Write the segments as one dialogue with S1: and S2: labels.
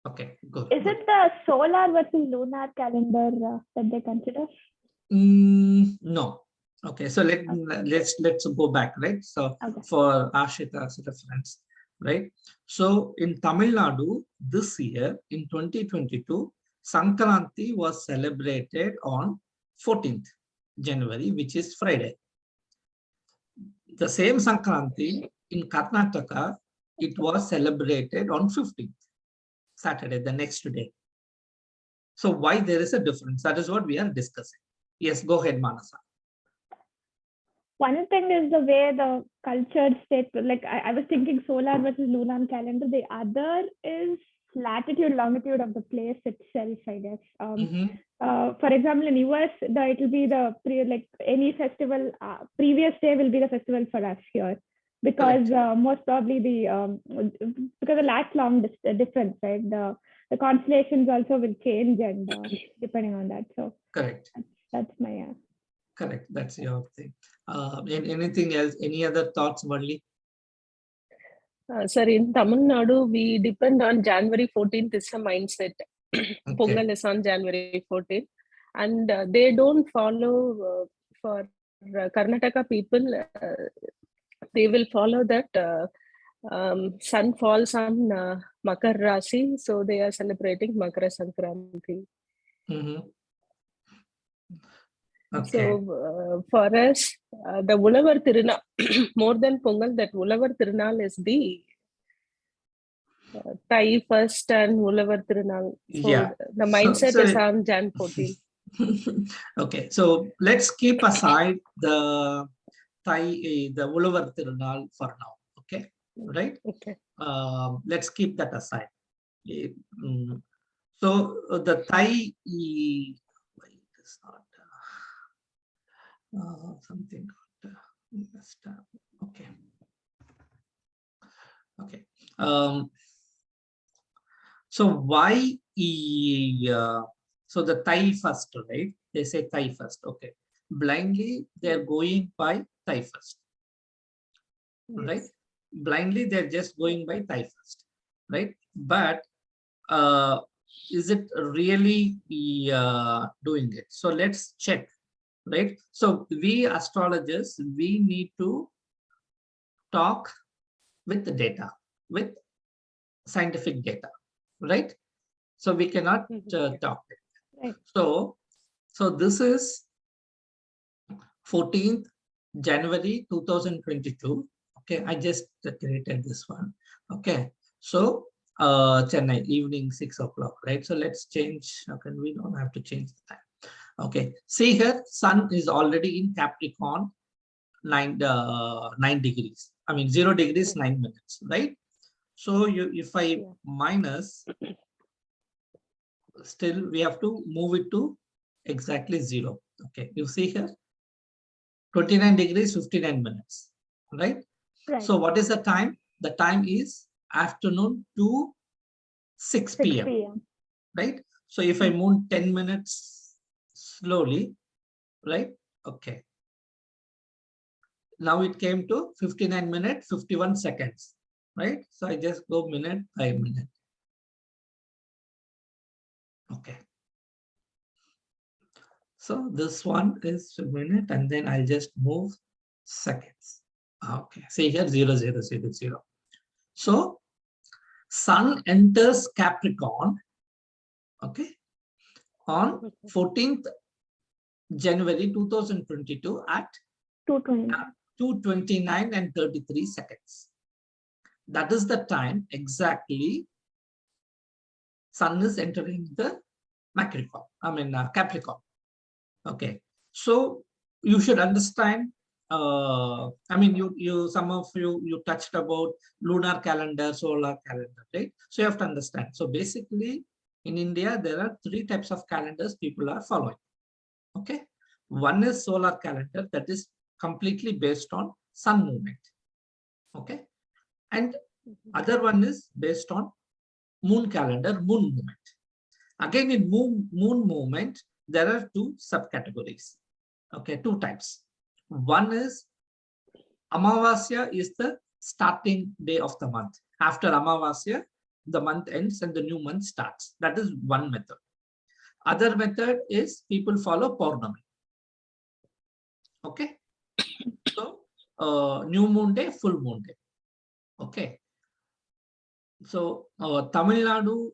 S1: Okay, good.
S2: Is it the solar versus lunar calendar that they consider?
S1: No. Okay, so let's go back, right? So for Ashita's reference, right? So in Tamil Nadu this year in 2022, Sankranti was celebrated on 14th January, which is Friday. The same Sankranti in Karnataka, it was celebrated on 15th Saturday, the next day. So why there is a difference? That is what we are discussing. Yes, go ahead, Manasa.
S2: One thing is the way the cultured state, like I was thinking solar versus lunar calendar. The other is latitude, longitude of the place itself, I guess. For example, in US, it will be any festival, previous day will be the festival for us here. Because most probably because the last long difference, right? The constellations also will change and depending on that. So
S1: correct.
S2: That's my
S1: correct. That's your thing. Anything else? Any other thoughts, Murli?
S3: Sir, in Tamil Nadu, we depend on January 14th is a mindset. Pongal is on January 14th. And they don't follow for Karnataka people, they will follow that sun falls on Makar Rasi, so they are celebrating Makara Sankranti. So for us, the Ulavar Tirunal, more than Pongal, that Ulavar Tirunal is the Thai first and Ulavar Tirunal. So the mindset is on Jan 14.
S1: Okay, so let's keep aside the Ulavar Tirunal for now. Okay, right?
S3: Okay.
S1: Let's keep that aside. So the Thai something okay. Okay. So why so the Thai first, right? They say Thai first. Okay. Blindly they're going by Thai first. Yes. Right? Blindly they're just going by Thai first, right? But is it really doing it? So let's check, right? So we astrologers, we need to talk with the data, with scientific data, right? So we cannot talk.
S2: Right.
S1: So this is 14th January 2022. Okay, I just created this one. Okay, so Chennai evening 6 o'clock, right? So let's change. Okay, we don't have to change the time. Okay, see here, sun is already in Capricorn, 9 degrees. I mean 0 degrees 9 minutes, right? So if I minus, still we have to move it to exactly 0. Okay, you see here, 29 degrees 59 minutes, right? So what is the time? The time is afternoon to 6 p.m. Right? So if I move 10 minutes slowly, right? Okay. Now it came to 59 minutes 51 seconds, right? So I just go minute by minute. Okay. So this one is a minute, and then I'll just move seconds. Okay, see here 0, 0, 0, 0. So sun enters Capricorn, okay, on 14th January 2022 at 2:29 and 33 seconds. That is the time exactly sun is entering the Capricorn. Okay, so you should understand. I mean, some of you touched about lunar calendar, solar calendar, right? So you have to understand. So basically, in India, there are 3 types of calendars people are following. Okay, one is solar calendar, that is completely based on sun movement. Okay, and other one is based on moon calendar, moon movement. Again, in moon movement, there are 2 subcategories. Okay, 2 types. One is Amavasya is the starting day of the month. After Amavasya, the month ends and the new month starts. That is one method. Other method is people follow Purnami. Okay. So new moon day, full moon day. Okay. So Tamil Nadu,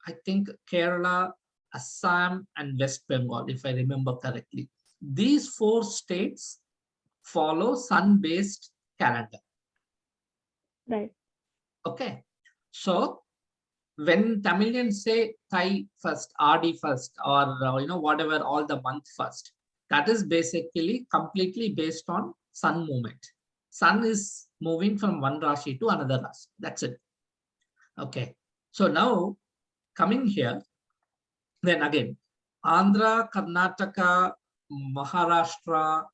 S1: I think Kerala, Assam, and West Bengal, if I remember correctly. These 4 states follow sun-based calendar.
S2: Right.
S1: Okay. So when Tamilians say Thai first, Adi first, or whatever, all the month first, that is basically completely based on sun movement. Sun is moving from one Rashi to another Rashi. That's it. Okay. So now coming here, then again, Andhra, Karnataka, Maharashtra,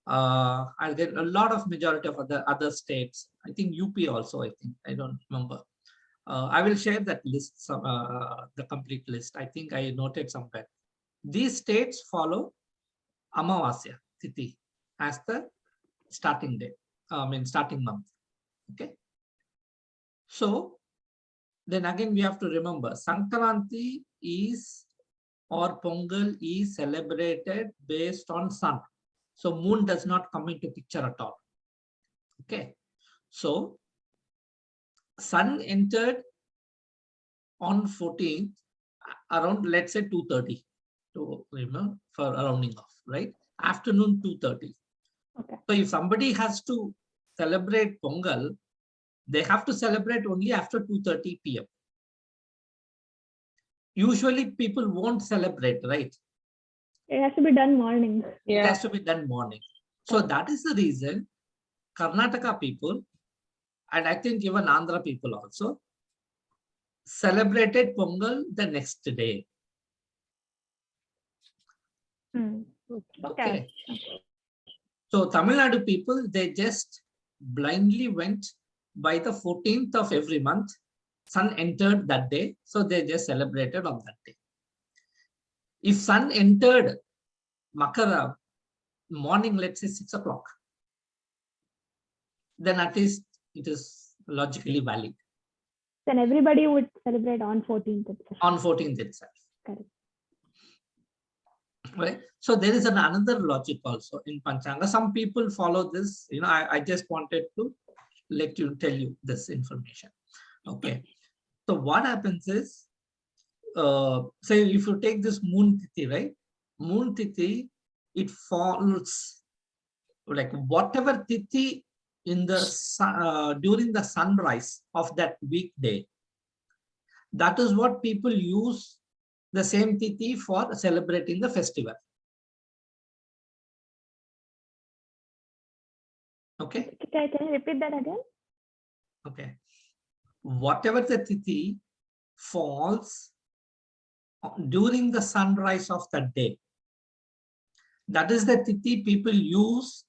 S1: I'll get a lot of majority of other states. I think UP also, I think, I don't remember. I will share that list, the complete list. I think I noted somewhere. These states follow Amavasya Tithi as the starting day, starting month. Okay. So then again, we have to remember Sankranti is, or Pongal is celebrated based on sun. So moon does not come into picture at all. Okay. So sun entered on 14th around, let's say 2:30 to remember for rounding off, right? Afternoon 2:30.
S2: Okay.
S1: So if somebody has to celebrate Pongal, they have to celebrate only after 2:30 p.m. Usually people won't celebrate, right?
S2: It has to be done morning.
S1: It has to be done morning. So that is the reason Karnataka people, and I think even Andhra people also, celebrated Pongal the next day. Okay. So Tamil Nadu people, they just blindly went by the 14th of every month. Sun entered that day, so they just celebrated on that day. If sun entered Makara morning, let's say 6 o'clock, then at least it is logically valid.
S2: Then everybody would celebrate on 14th itself.
S1: On 14th itself.
S2: Correct.
S1: Right. So there is another logic also in Panchanga. Some people follow this. I just wanted to tell you this information. Okay. So what happens is, say if you take this moon tithi, right? Moon tithi, it falls like whatever tithi in the during the sunrise of that weekday. That is what people use the same tithi for celebrating the festival. Okay.
S2: Can you repeat that again?
S1: Okay. Whatever the tithi falls during the sunrise of that day, that is the tithi people use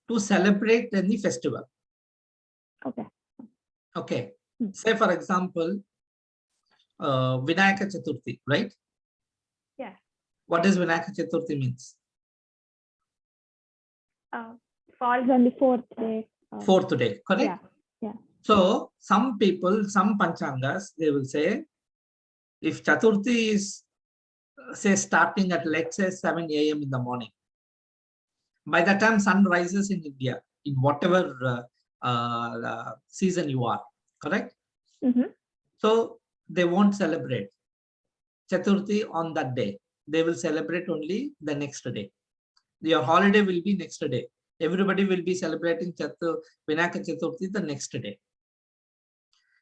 S1: to celebrate any festival.
S2: Okay.
S1: Okay. Say for example, Vinayaka Chaturthi, right?
S2: Yeah.
S1: What does Vinayaka Chaturthi means?
S2: Falls on the 4th day.
S1: 4th day, correct?
S2: Yeah. Yeah.
S1: So some people, some Panchangas, they will say, if Chaturthi is, say, starting at, let's say, 7 a.m. in the morning, by the time sun rises in India, in whatever season you are, correct? So they won't celebrate Chaturthi on that day. They will celebrate only the next day. Your holiday will be next day. Everybody will be celebrating Vinayaka Chaturthi the next day.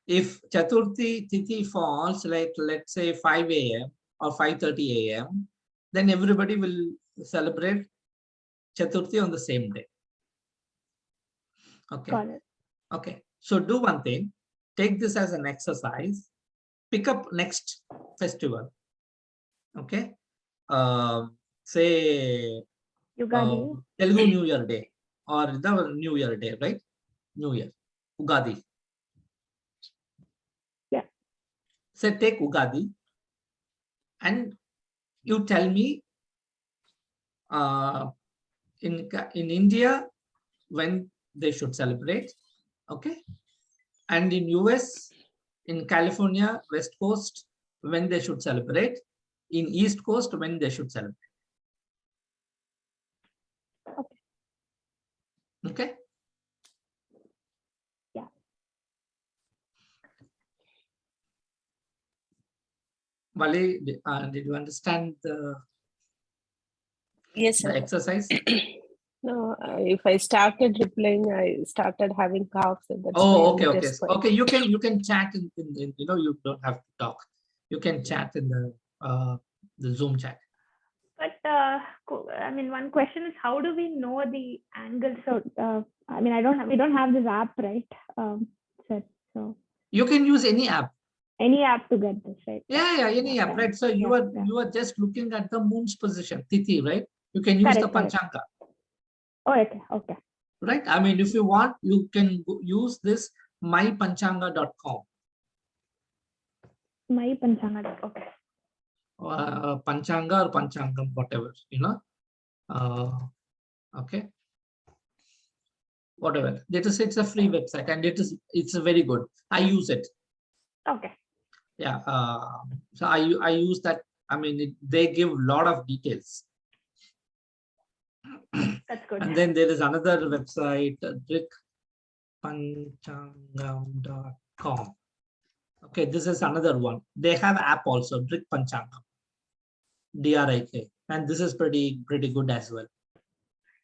S1: If Chaturthi Tithi falls like, let's say 5 a.m. or 5:30 a.m., then everybody will celebrate Chaturthi on the same day. Okay.
S2: Got it.
S1: Okay. So do one thing. Take this as an exercise. Pick up next festival. Okay. Say Telugu New Year Day or the New Year Day, right? New Year. Ugadi.
S2: Yeah.
S1: Say take Ugadi and you tell me in India when they should celebrate, okay, and in US In California, West Coast, when they should celebrate. In East Coast, when they should celebrate.
S2: Okay.
S1: Okay.
S2: Yeah.
S1: Vali, did you understand the
S3: Yes, sir.
S1: exercise?
S3: No, if I started replying, I started having coughs. That's
S1: Oh,
S3: why
S1: okay.
S3: quiet.
S1: Okay, you can chat in, you know, you don't have to talk. You can chat in the Zoom chat.
S2: But I mean, one question is, how do we know the angle? So I mean, we don't have this app, right? So
S1: You can use any app.
S2: any app to get this, right?
S1: Yeah, any app, right? So you are just looking at the moon's position, Tithi, right? You can use the Panchanga.
S2: Oh, okay.
S1: Right? I mean, if you want, you can use this mypanchanga.com.
S2: Mypanchanga, okay.
S1: Panchanga or Panchangam, whatever, you know. Okay. Whatever. It's a free website and it's very good. I use it.
S2: Okay.
S1: Yeah. So I use that. I mean, they give a lot of details.
S2: That's good.
S1: And then there is another website, drickpanchangam.com. Okay, this is another one. They have app also, Drik Panchangam, DRIK, and this is pretty good as well.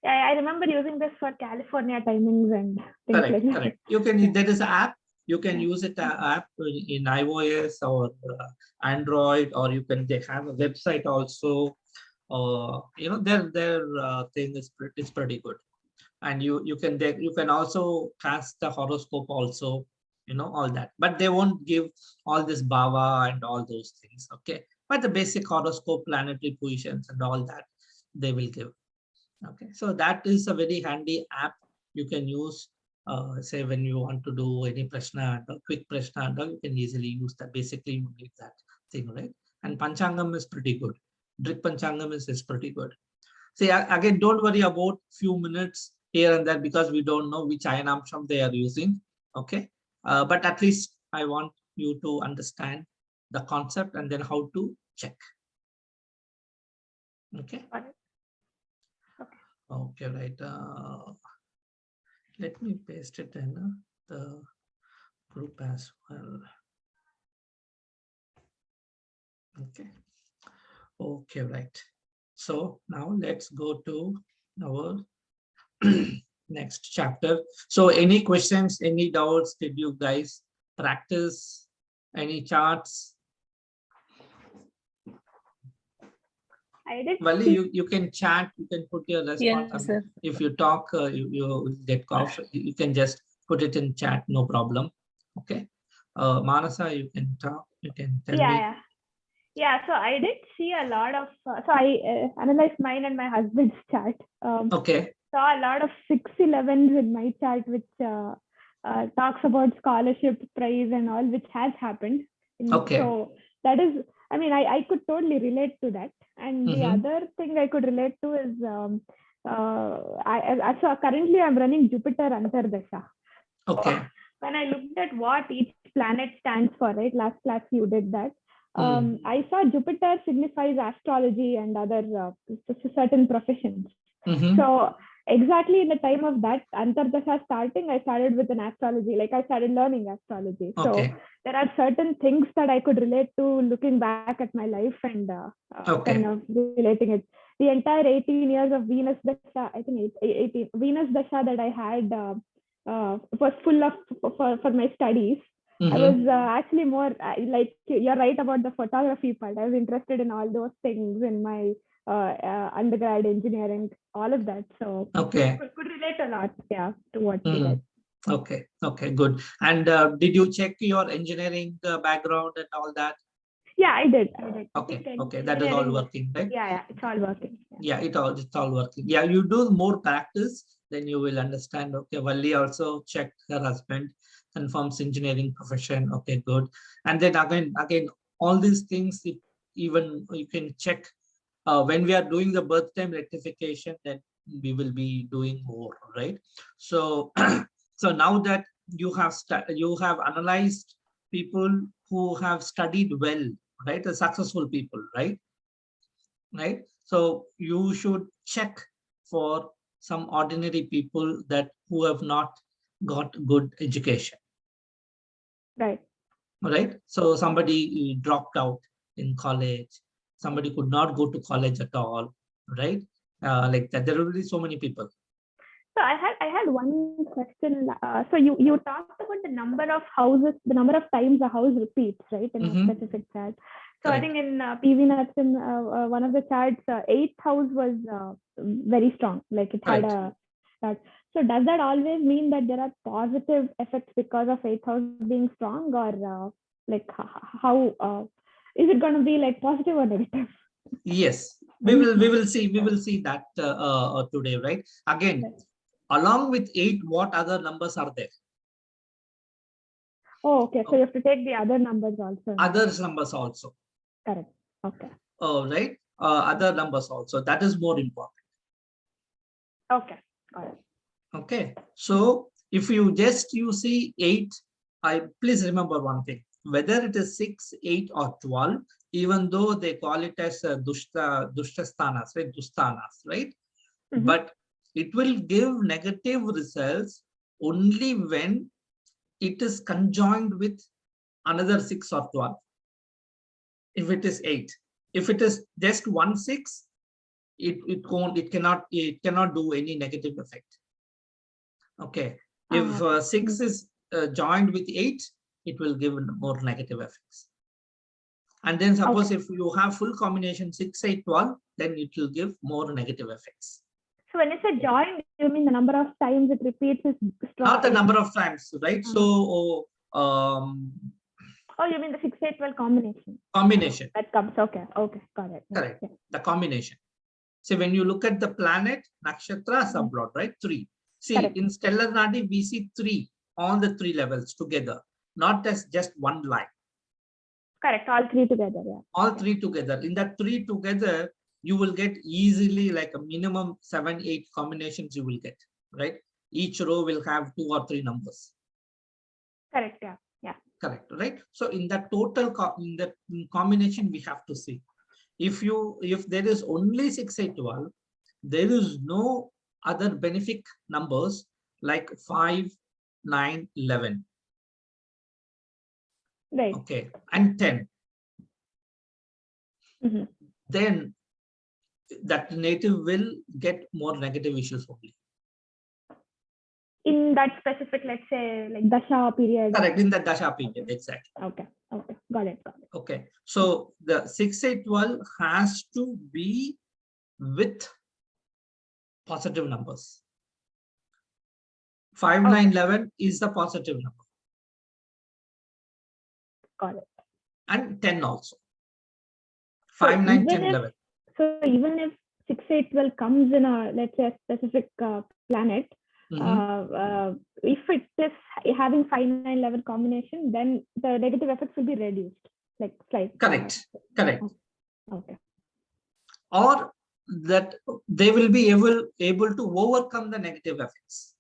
S2: Yeah, I remember using this for California timings and things like that.
S1: Correct. You can. There is an app. You can use it app in iOS or Android, or you can. They have a website also. You know, their thing is pretty good, and you can also cast the horoscope also. You know, all that, but they won't give all this bhava and all those things. Okay, but the basic horoscope, planetary positions, and all that they will give. Okay, so that is a very handy app you can use. Say when you want to do any prashna, quick prashna, you can easily use that. Basically, you need that thing, right? And Panchangam is pretty good. Drik Panchangam is pretty good. See, again, don't worry about few minutes here and there because we don't know which ayanamsham they are using. Okay, but at least I want you to understand the concept and then how to check. Okay. Okay, right. Let me paste it in the group as well. Okay, right. So now let's go to our next chapter. So any questions, any doubts? Did you guys practice any charts?
S2: I did.
S1: Vali, you can chat, you can put your response.
S3: Yes, sir.
S1: If you talk, you get cough, you can just put it in chat, no problem. Okay. Manasa, you can talk, you can tell me.
S2: Yeah, so I did see a lot of, so I analyzed mine and my husband's chart.
S1: Okay.
S2: Saw a lot of 611s in my chart, which talks about scholarship prize and all, which has happened.
S1: Okay.
S2: So that is, I mean, I could totally relate to that. And the other thing I could relate to is, so currently I'm running Jupiter Antardasha.
S1: Okay.
S2: When I looked at what each planet stands for, right? Last class you did that. I saw Jupiter signifies astrology and other certain professions. So exactly in the time of that Antardasha starting, I started with an astrology, like I started learning astrology.
S1: Okay.
S2: So there are certain things that I could relate to looking back at my life and kind of relating it. The entire 18 years of Venus Dasha, I think 18 Venus Dasha that I had was full of for my studies. I was actually more like you're right about the photography part. I was interested in all those things in my undergrad engineering, all of that. So could relate a lot, to what you did.
S1: Okay, good. And did you check your engineering background and all that?
S2: Yeah, I did.
S1: Okay, that is all working, right?
S2: Yeah, it's all working.
S1: Yeah, it's all working. Yeah, you do more practice, then you will understand. Okay, Valli also checked her husband, confirms engineering profession. Okay, good. And then again, all these things, even you can check when we are doing the birth time rectification, then we will be doing more, right? So, so now that you have analyzed people who have studied well, right? The successful people, right? Right. So you should check for some ordinary people that who have not got good education.
S2: Right.
S1: Right. So somebody dropped out in college. Somebody could not go to college at all. Right. Like that. There will be so many people.
S2: So I had one question. So you talked about the number of houses, the number of times a house repeats, right, in a specific chart. So
S1: Correct.
S2: I think in PV Nathan, one of the charts, eighth house was very strong. Like it had a that. So does that always mean that there are positive effects because of eighth house being strong, or like how is it going to be like positive or negative?
S1: Yes, we will see that today, right? Again, along with 8, what other numbers are there?
S2: Oh, okay. So you have to take the other numbers also.
S1: Other numbers also.
S2: Correct. Okay.
S1: Oh, right. Other numbers also. That is more important.
S2: Okay. Got it.
S1: Okay. So if you see 8, please remember one thing. Whether it is 6, 8, or 12, even though they call it as dushtastanas, right? Dustanas, right? But it will give negative results only when it is conjoined with another 6 or 12. If it is 8, if it is just 1 6, it cannot do any negative effect. Okay. If 6 is joined with 8, it will give more negative effects. And then suppose if you have full combination 6, 8, 12, then it will give more negative effects.
S2: So when you say joined, you mean the number of times it repeats is strong?
S1: Not the number of times, right? So
S2: oh, you mean the 6, 8, 12 combination?
S1: Combination.
S2: That comes. Okay. Okay. Got it.
S1: Correct. Yeah. The combination. So when you look at the planet, nakshatra, sublot, right? 3. See, in stellar nadi, we see 3 on the 3 levels together, not as just one line.
S2: Correct. All 3 together. Yeah.
S1: All 3 together. In that 3 together, you will get easily like a minimum 7, 8 combinations you will get, right? Each row will have 2 or 3 numbers.
S2: Correct. Yeah. Yeah.
S1: Correct. Right. So in that total in that combination, we have to see. If there is only 6, 8, 12, there is no other benefic numbers like 5, 9, 11.
S2: Right.
S1: Okay. And 10. Then that native will get more negative issues only.
S2: In that specific, let's say, like dasha period.
S1: Correct. In the dasha period. Exactly.
S2: Okay. Okay. Got it.
S1: Okay. So the 6, 8, 12 has to be with positive numbers. 5, 9, 11 is the positive number.
S2: Got it.
S1: And 10 also. 5, 9, 10, 11.
S2: So even if 6, 8, 12 comes in a, let's say, a specific planet, if it is having 5, 9, 11 combination, then the negative effects will be reduced. Like slightly.
S1: Correct. Correct.
S2: Okay.
S1: Or that they will be able to overcome the negative effects.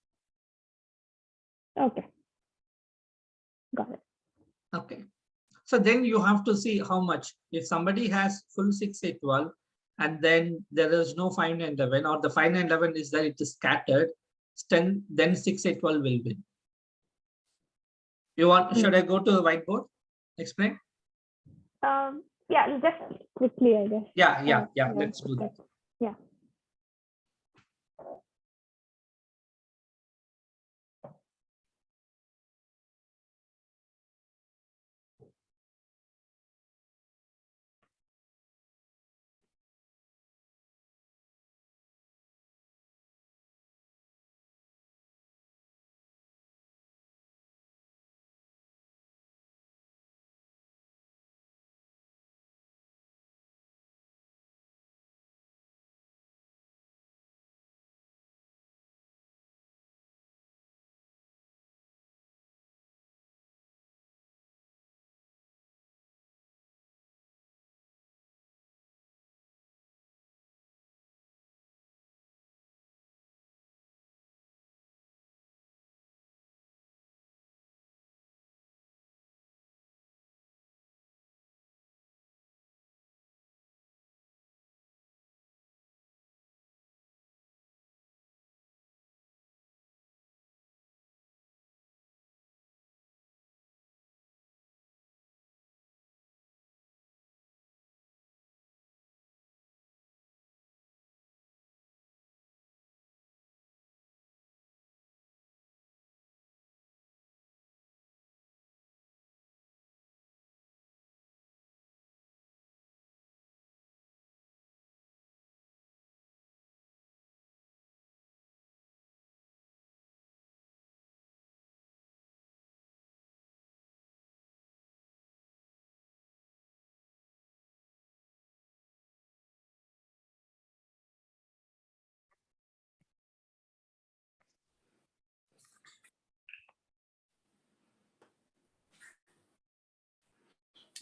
S2: Okay. Got it.
S1: Okay. So then you have to see how much. If somebody has full 6, 8, 12, and then there is no 5, 9, 11, or the 5, 9, 11 is that it is scattered, then 6, 8, 12 will win. You want? Should I go to the whiteboard? Explain.
S2: Yeah, just quickly, I guess.
S1: Yeah. Let's do that.
S2: Yeah.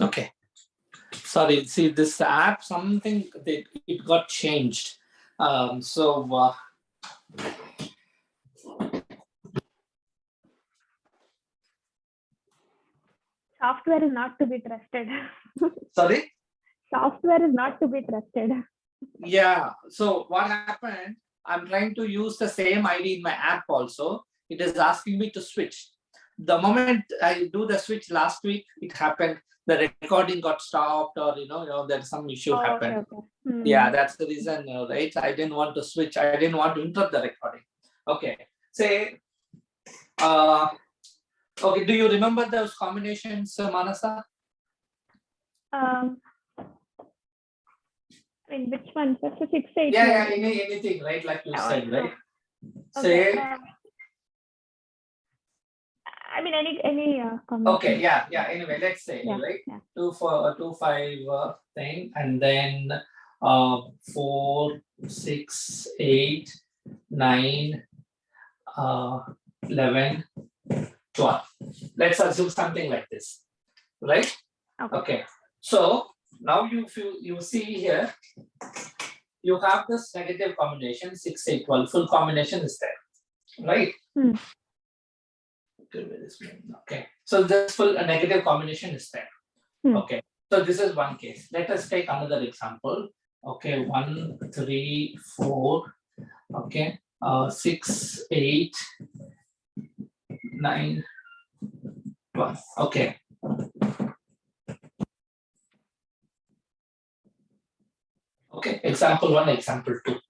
S1: Okay. Sorry, see this app, something that it got changed. Software
S2: is not to be trusted.
S1: Sorry?
S2: Software is not to be trusted.
S1: Yeah. So what happened? I'm trying to use the same ID in my app also. It is asking me to switch. The moment I do the switch last week, it happened. The recording got stopped, or there's some issue happened.
S2: Okay.
S1: Yeah, that's the reason, right? I didn't want to switch. I didn't want to interrupt the recording. Okay. Say, okay. Do you remember those combinations, Manasa?
S2: I mean, which one? That's a 6, 8.
S1: Yeah, anything, right? Like you said, right?
S2: Okay.
S1: Say.
S2: I mean, any comment.
S1: Okay, yeah. Anyway, let's say, right? 2 5 thing, and then 4 6 8 9 11 12. Let's assume something like this, right? Okay. So now you see here, you have this negative combination 6 8 12. Full combination is there, right? Okay, so this full negative combination is there. Okay, so this is one case. Let us take another example. Okay, 1 3 4. Okay, 6 8 9 12. Okay. Okay, example 1, example 2.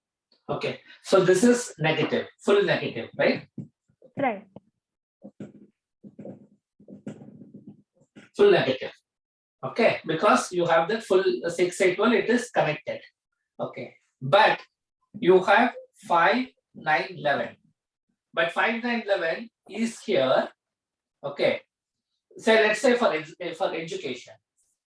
S1: Okay, so this is negative, full negative, right?
S2: Right.
S1: Full negative. Okay, because you have the full 6 8 12, it is connected. Okay, but you have 5 9 11. But 5 9 11 is here. Okay, so let's say for education.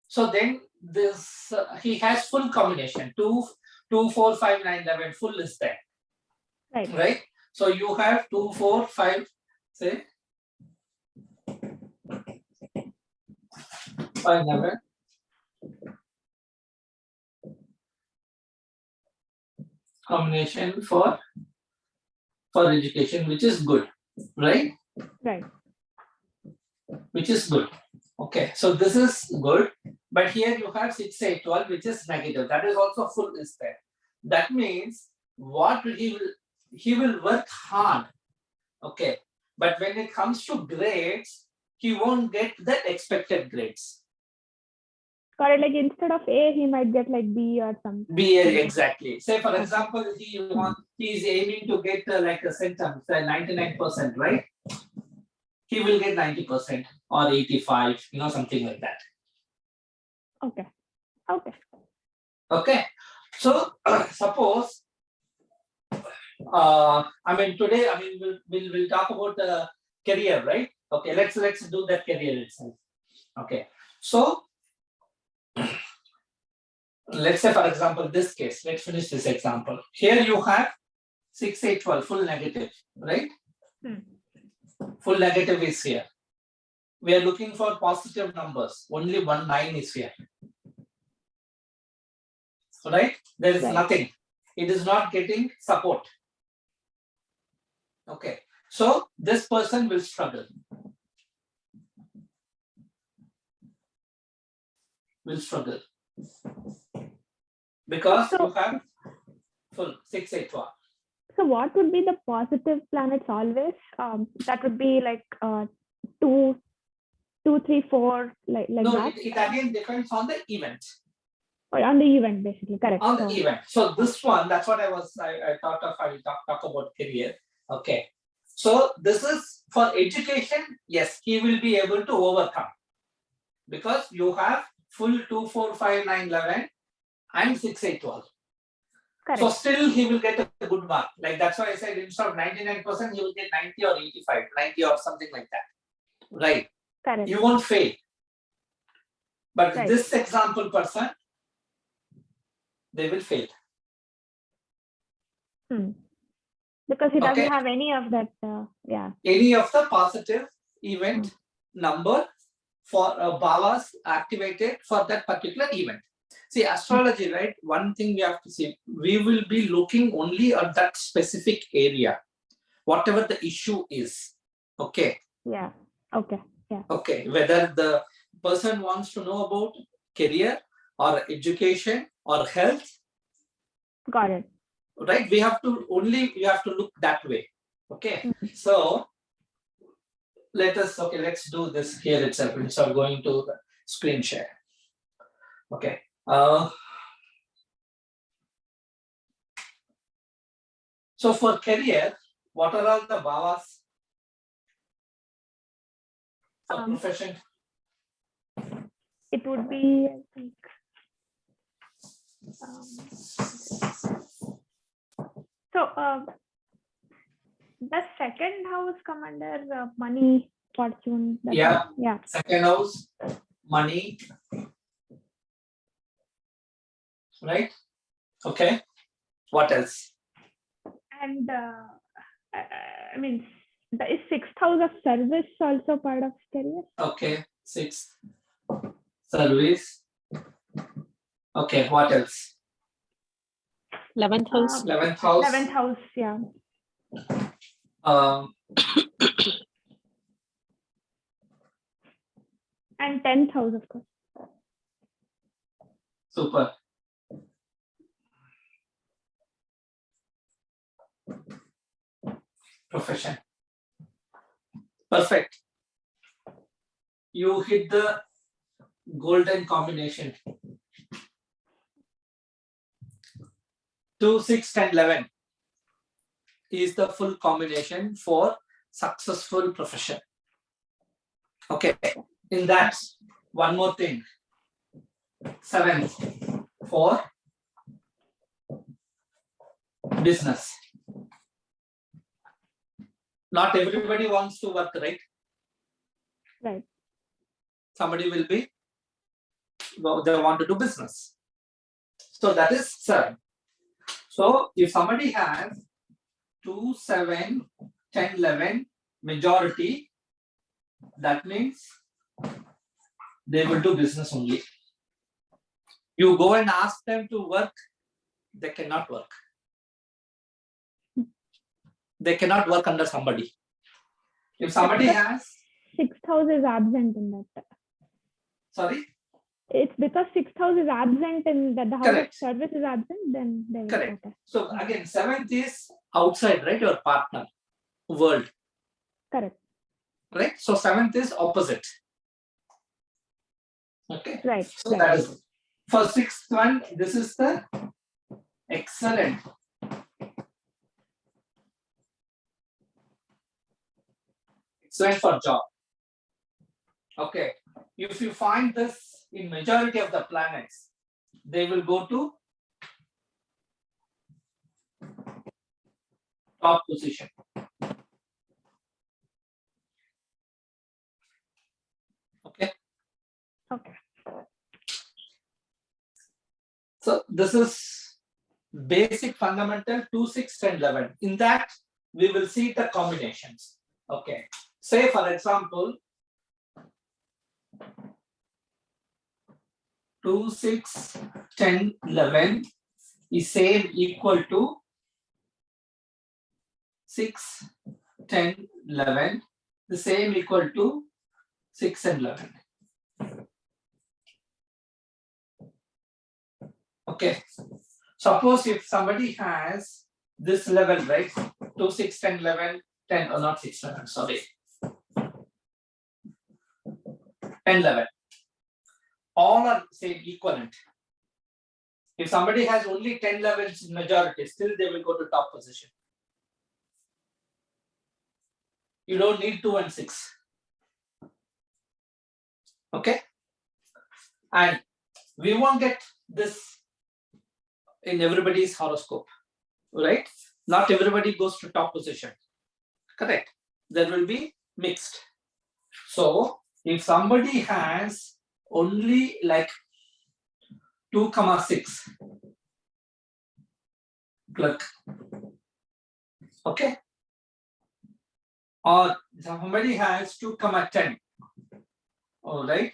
S1: So then this he has full combination 2 4 5 9 11, full is there. Right. So you have 2 4 5, say 5 11. Combination for education, which is good, right?
S2: Right.
S1: Which is good. Okay, so this is good, but here you have 6 8 12, which is negative. That is also full is there. That means what he will work hard. Okay, but when it comes to grades, he won't get the expected grades.
S2: Got it. Like instead of A, he might get like B or something.
S1: B, exactly. Say for example, he is aiming to get like a sentence, 99%, right? He will get 90% or 85, something like that.
S2: Okay.
S1: Okay. So suppose, today, we'll talk about career, right? Okay, let's do that career itself. Okay. So let's say, for example, this case, let's finish this example. Here you have 6 8 12, full negative, right? Full negative is here. We are looking for positive numbers. Only 1 9 is here. Right? There is nothing. It is not getting support. Okay. So this person will struggle. Because you have full 6 8 12.
S2: So what would be the positive planets always? That would be like 2 3 4, like
S1: no,
S2: that.
S1: It again depends on the event.
S2: Or on the event, basically, correct.
S1: On the event. So this one, that's what I thought of. I will talk about career. Okay. So this is for education. Yes, he will be able to overcome, because you have full 2 4 5 9 11 and 6 8 12. Correct. So still he will get a good mark. Like that's why I said instead of 99%, he will get 90 or 85, 90 or something like that. Right.
S2: Correct.
S1: You won't fail. But this example person, they will fail.
S2: Because he doesn't have any of that,
S1: Any of the positive event number for bhavas activated for that particular event. See, astrology, right? One thing we have to see, we will be looking only at that specific area, whatever the issue is. Okay.
S2: Yeah. Okay. Yeah.
S1: Okay. Whether the person wants to know about career or education or health.
S2: Got it.
S1: Right? We have to look that way. Okay. So let's do this here itself. We're going to the screen share. Okay. So for career, what are all the bhavas for profession?
S2: It would be, I think, the second house come under money, fortune.
S1: Yeah.
S2: Yeah.
S1: Second house, money. Right? Okay. What else?
S2: And I mean, is sixth house of service also part of career?
S1: Okay. Sixth, service. Okay. What else?
S3: 11th house.
S1: 11th house.
S2: 11th house, yeah. And 10th house, of course.
S1: Super. Profession. Perfect. You hit the golden combination. 2, 6, 10, 11 is the full combination for successful profession. Okay. In that, one more thing. 7th for business. Not everybody wants to work, right?
S2: Right.
S1: Somebody will be, they want to do business. So that is 7. So if somebody has 2, 7, 10, 11 majority, that means they will do business only. You go and ask them to work, they cannot work. They cannot work under somebody. If somebody has...
S2: Sixth house is absent in that.
S1: Sorry?
S2: It's because sixth house is absent and the house
S1: Correct.
S2: of service is absent, then they will.
S1: Correct.
S2: Okay.
S1: So again, 7th is outside, right? Your partner, world.
S2: Correct.
S1: Right? So 7th is opposite. Okay.
S2: Right.
S1: So that is for 6th one. This is the excellent. Excellent for job. Okay. If you find this in majority of the planets, they will go to top position. Okay.
S2: Okay.
S1: So this is basic fundamental 2, 6, 10, 11. In that, we will see the combinations. Okay. Say for example, 2, 6, 10, 11 is same equal to 6, 10, 11. The same equal to 6 and 11. Okay. Suppose if somebody has this level, right? 2, 6, 10, 11, 10, or not 6, 11, sorry. 10, 11. All are same equivalent. If somebody has only 10 levels in majority, still they will go to top position. You don't need 2 and 6. Okay. And we won't get this in everybody's horoscope, right? Not everybody goes to top position. Correct. There will be mixed. So if somebody has only like 2,6, click. Okay. Or somebody has 2,10. All right.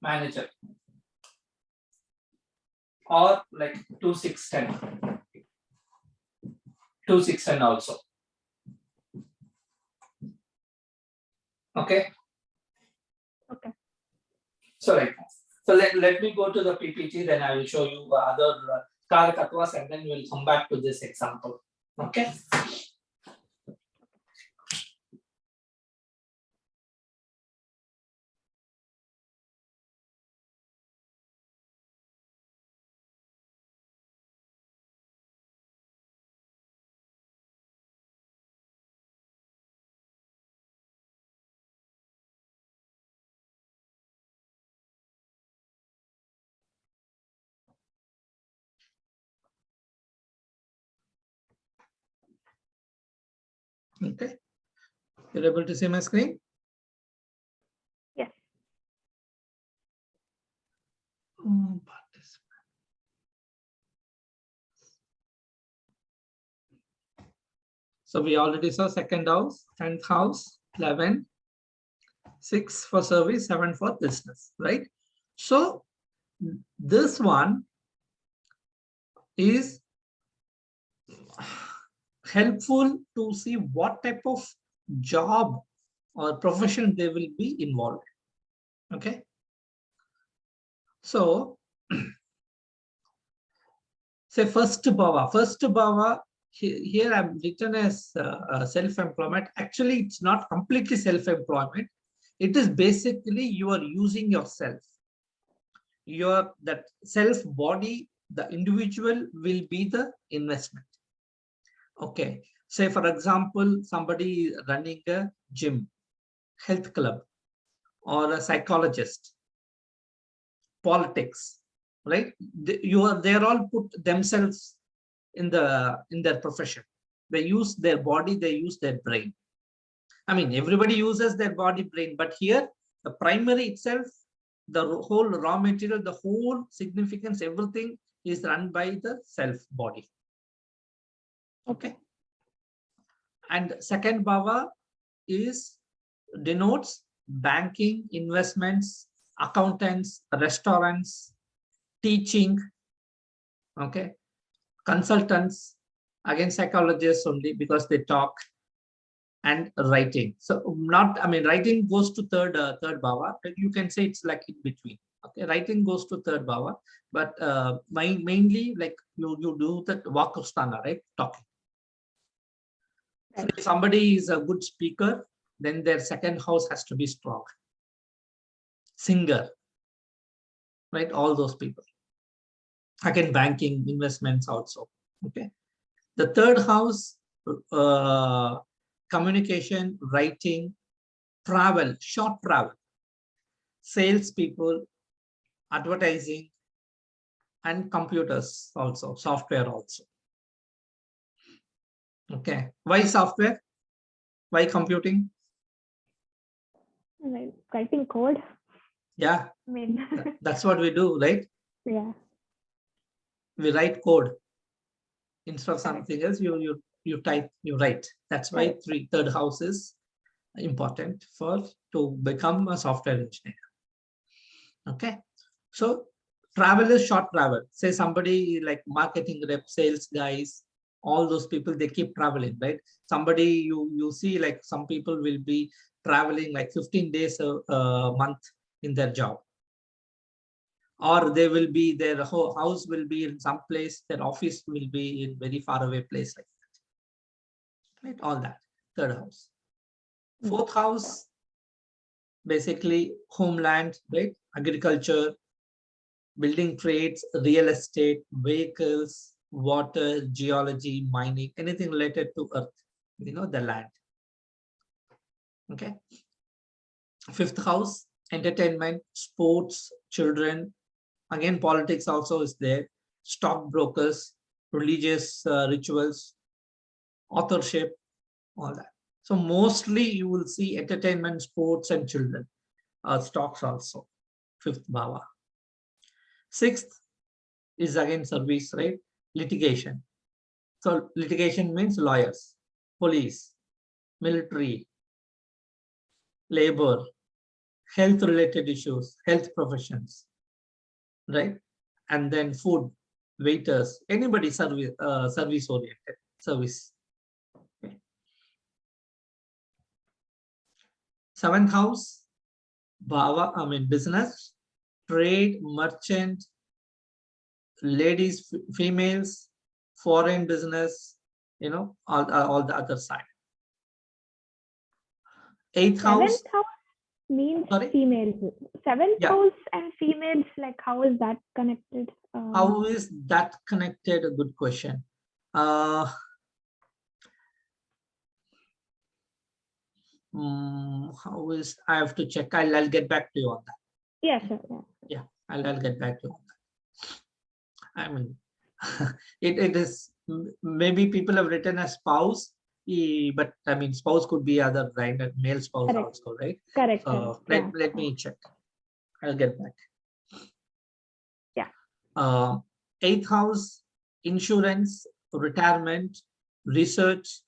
S1: Manager, or like 2, 6, 10. 2, 6, 10 also. Okay.
S2: Okay.
S1: So like, so let me go to the PPT, then I will show you other Karakatwas, and then we'll come back to this example. Okay. Okay. You're able to see my screen?
S2: Yes.
S1: So we already saw second house, 10th house, 11, 6 for service, 7 for business, right? So this one is helpful to see what type of job or profession they will be involved. Okay. So say first bhava, here I'm written as self-employment. Actually, it's not completely self-employment. It is basically you are using yourself. That self body, the individual will be the investment. Okay. Say for example, somebody running a gym, health club, or a psychologist, politics, right? They're all put themselves in their profession. They use their body, they use their brain. I mean, everybody uses their body, brain, but here the primary itself, the whole raw material, the whole significance, everything is run by the self body. Okay. And second bhava denotes banking, investments, accountants, restaurants, teaching, okay, consultants, again psychologists only because they talk, and writing. So writing goes to third bhava. You can say it's like in between. Okay, writing goes to third bhava, but mainly like you do the Vakustana, right? Talking. So if somebody is a good speaker, then their second house has to be strong. Singer, right? All those people. Again, banking, investments also. Okay. The third house, communication, writing, travel, short travel, salespeople, advertising, and computers also, software also. Okay. Why software? Why computing?
S2: Writing code.
S1: Yeah.
S2: I mean,
S1: that's what we do, right?
S2: Yeah.
S1: We write code. Instead of something else, you type, you write. That's why third house is important to become a software engineer. Okay. So travel is short travel. Say somebody like marketing rep, sales guys, all those people, they keep traveling, right? Somebody you see like some people will be traveling like 15 days a month in their job. Or they will be, their whole house will be in some place, their office will be in very far away place like that. Right? All that. Third house. Fourth house, basically homeland, right? Agriculture, building trades, real estate, vehicles, water, geology, mining, anything related to earth, the land. Okay. Fifth house, entertainment, sports, children. Again, politics also is there. Stockbrokers, religious rituals, authorship, all that. So mostly you will see entertainment, sports, and children. Stocks also, fifth bhava. Sixth is again service, right? Litigation. So litigation means lawyers, police, military, labor, health-related issues, health professions, right? And then food, waiters, anybody service-oriented, service. Okay. Seventh house, Bhava, business, trade, merchant, ladies, females, foreign business, all the other side. Eighth house.
S2: Seventh house means
S1: Sorry?
S2: females. Seventh house and females, like how is that connected?
S1: How is that connected? A good question. How is, I have to check. I'll get back to you on that.
S2: Yeah, sure.
S1: Yeah, I'll get back to you on that. I mean, it is, maybe people have written as spouse, but I mean, spouse could be other, right? Male spouse also, right?
S2: Correct.
S1: Let me check. I'll get back.
S2: Yeah.
S1: Eighth house, insurance, retirement, research,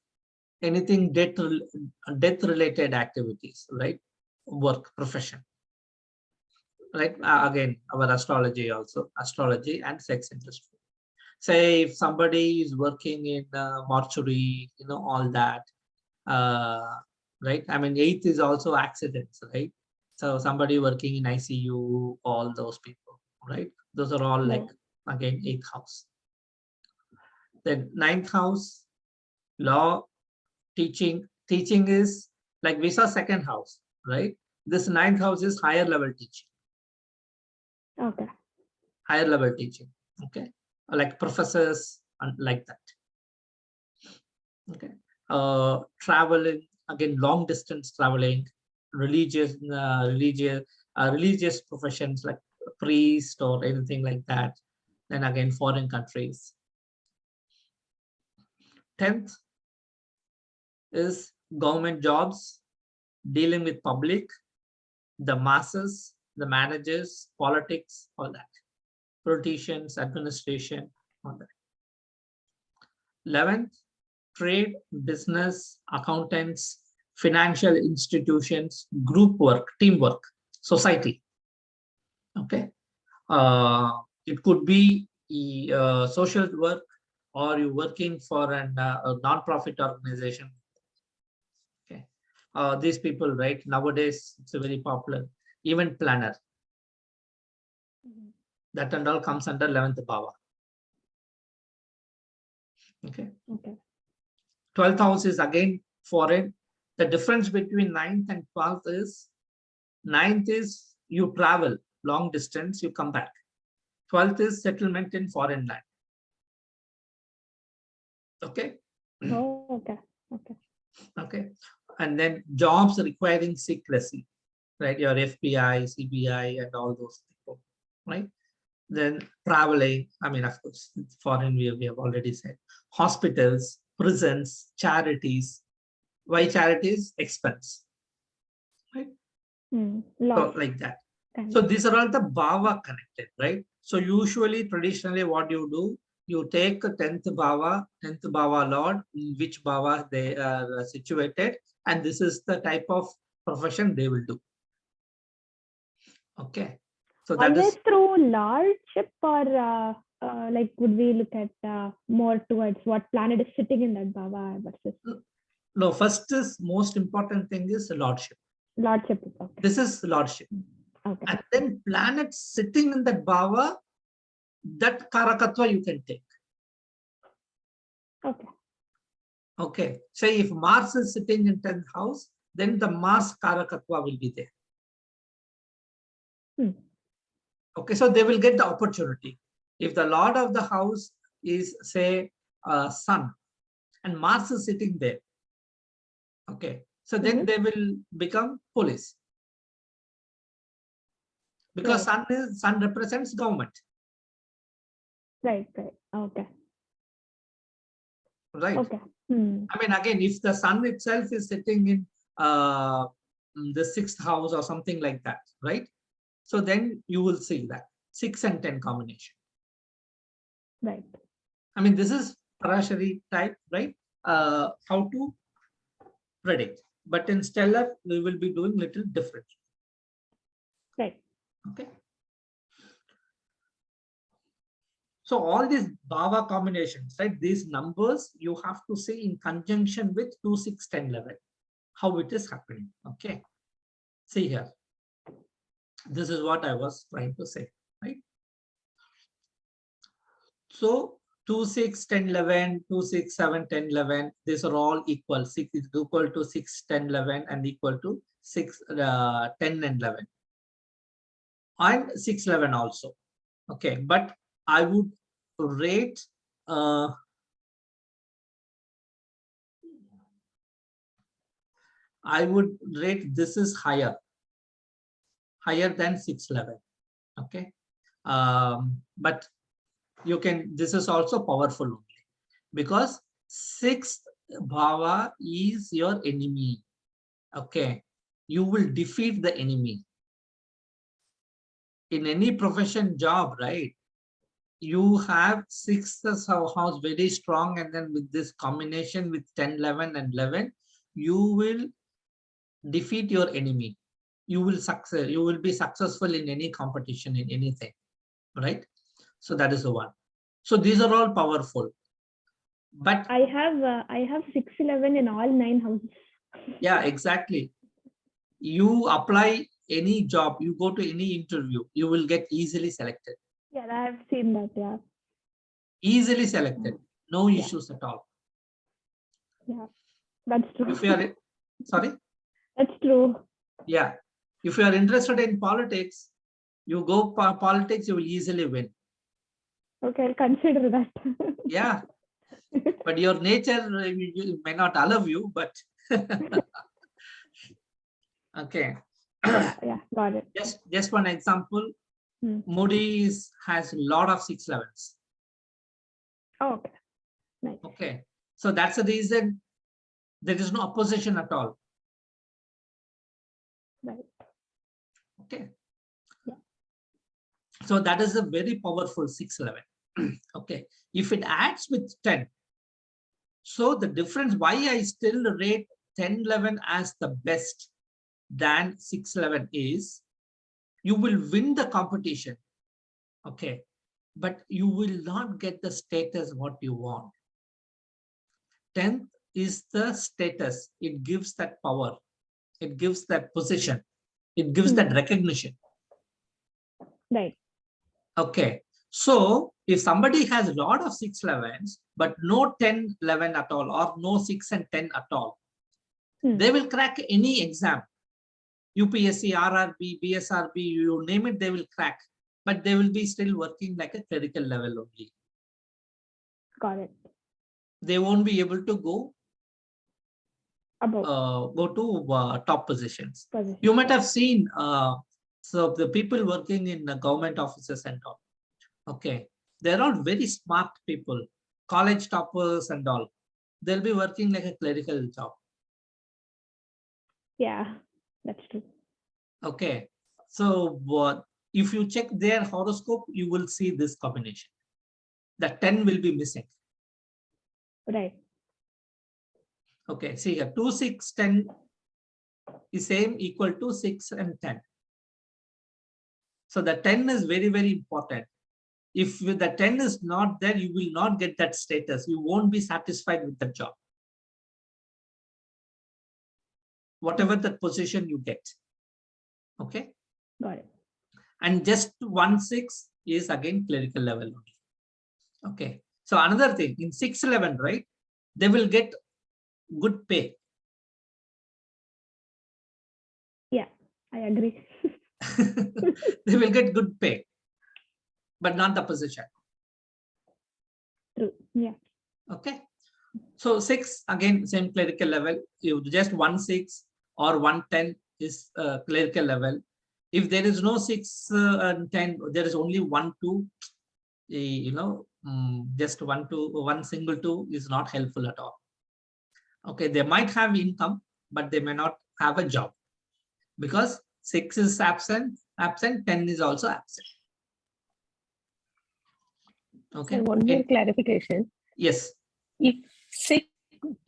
S1: anything death related activities, right? Work, profession. Right? Again, our astrology also, astrology and sex industry. Say if somebody is working in mortuary, all that, right? I mean, eighth is also accidents, right? So somebody working in ICU, all those people, right? Those are all like, again, eighth house. Then ninth house, law, teaching. Teaching is like we saw second house, right? This ninth house is higher level teaching.
S2: Okay.
S1: Higher level teaching, okay? Like professors and like that. Okay. Traveling, again, long distance traveling, religious professions like priest or anything like that. Then again, foreign countries. 10th is government jobs, dealing with public, the masses, the managers, politics, all that. Politicians, administration, all that. 11th, trade, business, accountants, financial institutions, group work, teamwork, society. Okay. It could be social work, or you're working for a non-profit organization. Okay. These people, right? Nowadays, it's a very popular event planner. That and all comes under 11th bhava. Okay. 12th house is again foreign. The difference between 9th and 12th is 9th is you travel long distance, you come back. 12th is settlement in foreign land. Okay. Okay. And then jobs requiring secrecy, right? Your FBI, CBI, and all those people, right? Then traveling, I mean, of course, foreign we have already said. Hospitals, prisons, charities. Why charities? Expense, right? So like that. So these are all the bhava connected, right? So usually, traditionally, what you do, you take 10th bhava lord, in which bhava they are situated, and this is the type of profession they will do. Okay. So that
S2: always
S1: is
S2: through lordship, or like would we look at more towards what planet is sitting in that bhava versus?
S1: No, first is most important thing is lordship.
S2: Lordship. Okay.
S1: This is lordship.
S2: Okay.
S1: And then planets sitting in that bhava, that karakatva you can take.
S2: Okay.
S1: Okay. Say if Mars is sitting in 10th house, then the Mars karakatva will be there. Okay, so they will get the opportunity. If the lord of the house is, say, Sun, and Mars is sitting there, okay, so then they will become police. Because Sun represents government.
S2: Right. Okay.
S1: Right.
S2: Okay.
S1: I mean, again, if the Sun itself is sitting in the 6th house or something like that, right? So then you will see that 6 and 10 combination.
S2: Right.
S1: I mean, this is Parashari type, right? How to predict. but in stellar, we will be doing little different.
S2: Right.
S1: Okay. So all these bhava combinations, right? These numbers you have to say in conjunction with 2, 6, 10, 11, how it is happening. Okay. See here. This is what I was trying to say, right? So 2, 6, 10, 11, 2, 6, 7, 10, 11, these are all equal. 6 is equal to 6, 10, 11 and equal to 6, 10 and 11. And 6, 11 also. Okay, but I would rate this is higher than 6, 11. Okay, but you can, this is also powerful only because 6th bhava is your enemy. Okay, you will defeat the enemy in any profession, job, right? You have 6th house very strong, and then with this combination with 10, 11 and 11, you will defeat your enemy. You will succeed. You will be successful in any competition, in anything, right? So that is the one. So these are all powerful. But
S2: I have 6, 11 in all 9 houses.
S1: Yeah, exactly. You apply any job, you go to any interview, you will get easily selected.
S2: Yeah, I have seen that. Yeah.
S1: Easily selected. No issues at all.
S2: Yeah, that's true.
S1: If you are, sorry?
S2: That's true.
S1: Yeah. If you are interested in politics, you go politics, you will easily win.
S2: Okay, I'll consider that.
S1: Yeah. But your nature may not allow you, but okay.
S2: Yeah, got it.
S1: Just one example. Moody's has a lot of 6, 11s.
S2: Oh, okay. Nice.
S1: Okay. So that's the reason there is no opposition at all.
S2: Right.
S1: Okay.
S2: Yeah.
S1: So that is a very powerful 6, 11. Okay. If it adds with 10, so the difference, why I still rate 10, 11 as the best than 6, 11 is you will win the competition. Okay. But you will not get the status what you want. 10th is the status. It gives that power. It gives that position. It gives that recognition.
S2: Right.
S1: Okay. So if somebody has a lot of 6, 11s, but no 10, 11 at all, or no 6 and 10 at all, they will crack any exam. UPSC, RRB, BSRB, you name it, they will crack. But they will be still working like a clerical level only.
S2: Got it.
S1: They won't be able to go
S2: to
S1: top positions. You might have seen so the people working in government offices and all. Okay, they're all very smart people, college toppers and all. They'll be working like a clerical job.
S2: Yeah, that's true.
S1: Okay, so if you check their horoscope, you will see this combination. The 10 will be missing.
S2: Right.
S1: Okay, see here, 2, 6, 10 is same equal to 6 and 10. So the 10 is very, very important. If the 10 is not there, you will not get that status. You won't be satisfied with the job. Whatever the position you get. Okay.
S2: Got it.
S1: And just 1, 6 is again clerical level only. Okay. So another thing in 6, 11, right? They will get good pay.
S2: Yeah, I agree.
S1: They will get good pay, but not the position.
S2: True. Yeah.
S1: Okay. So 6 again, same clerical level. You just 1, 6 or 1, 10 is clerical level. If there is no 6 and 10, there is only 1, 2. You know, just 1, 2, 1 single 2 is not helpful at all. Okay, they might have income, but they may not have a job because 6 is absent, 10 is also absent. Okay.
S3: So one more clarification.
S1: Yes.
S3: If 6,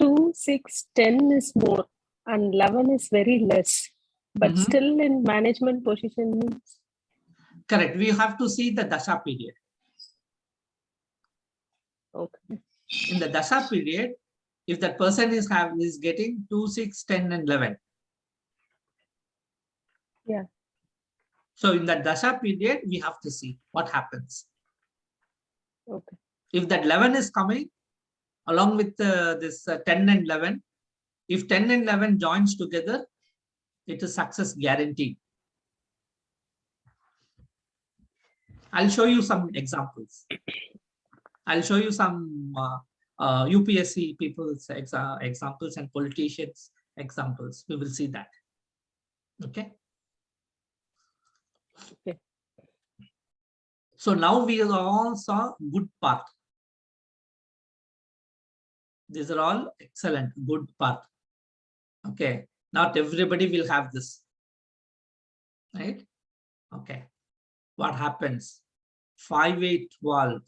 S3: 2, 6, 10 is more, And 11 is very less, but still in management positions.
S1: Correct. We have to see the dasha period.
S3: Okay.
S1: In the dasha period, if that person is getting 2, 6, 10, and 11.
S3: Yeah.
S1: So in that dasha period, we have to see what happens.
S3: Okay.
S1: If that 11 is coming along with this 10 and 11, if 10 and 11 joins together, it is success guaranteed. I'll show you some examples. I'll show you some UPSC people's examples and politicians examples. We will see that. Okay.
S3: Okay.
S1: So now we all saw good part. These are all excellent, good part. Okay. Not everybody will have this. Right? Okay. What happens? 5, 8, 12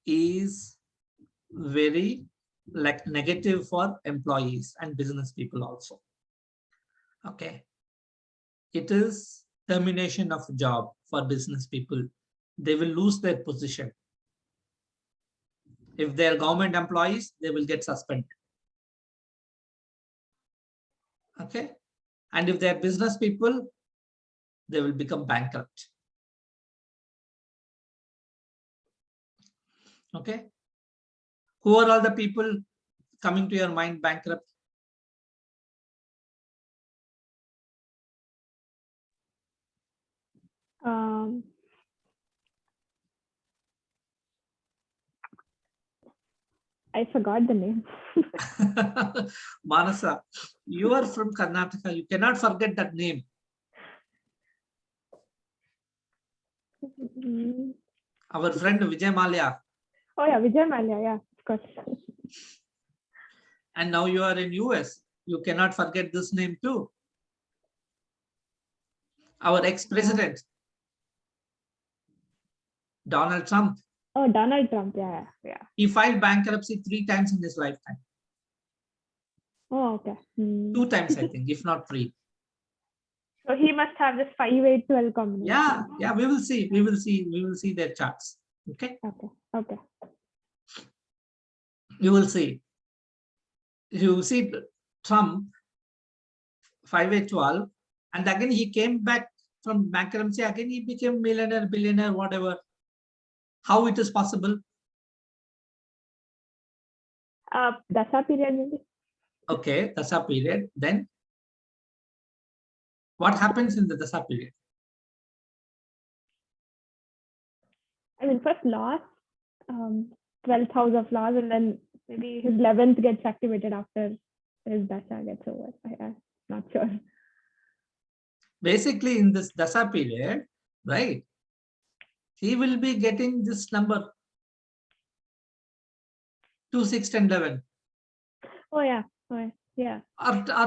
S1: is very like negative for employees and business people also. Okay. It is termination of job for business people. They will lose their position. If they are government employees, they will get suspended. Okay. And if they are business people, they will become bankrupt. Okay. Who are all the people coming to your mind bankrupt?
S2: I forgot the name.
S1: Manasa, you are from Karnataka. You cannot forget that name. Our friend Vijay Mallya.
S2: Oh yeah, Vijay Mallya. Yeah, of course.
S1: And now you are in US. You cannot forget this name too. Our ex-president, Donald Trump.
S2: Oh, Donald Trump. Yeah.
S1: He filed bankruptcy 3 times in his lifetime.
S2: Oh, okay.
S1: 2 times, I think, if not 3.
S2: So he must have this 5, 8, 12 combination.
S1: Yeah, we will see. We will see their charts. Okay.
S2: Okay.
S1: You will see. You see Trump 5, 8, 12, and again he came back from bankruptcy. Again he became millionaire, billionaire, whatever. How it is possible?
S2: Dasha period maybe.
S1: Okay, Dasha period. Then what happens in the Dasha period?
S2: I mean, first loss, 12th house of loss, and then maybe his 11th gets activated after his Dasha gets over. I'm not sure.
S1: Basically, in this Dasha period, right, he will be getting this number 2, 6, 10, 11.
S2: Oh yeah.
S1: Or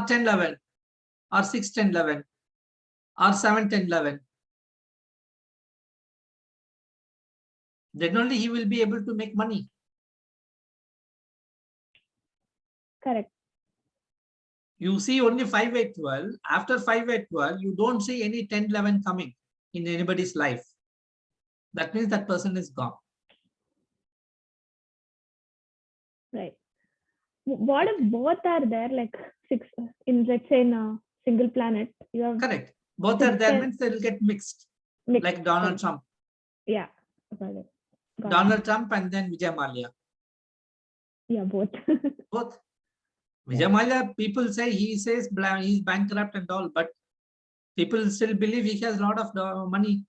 S1: 10, 11, or 6, 10, 11, or 7, 10, 11. Then only he will be able to make money.
S2: Correct.
S1: You see only 5, 8, 12. After 5, 8, 12, you don't see any 10, 11 coming in anybody's life. That means that person is gone.
S2: Right. What if both are there, like 6 in, let's say, in a single planet? You have
S1: correct. Both are there means they will get mixed. Like Donald Trump.
S2: Yeah. Got it.
S1: Donald Trump and then Vijay Mallya.
S2: Yeah, both.
S1: Both. Vijay Mallya, people say he's bankrupt and all, but people still believe he has a lot of money.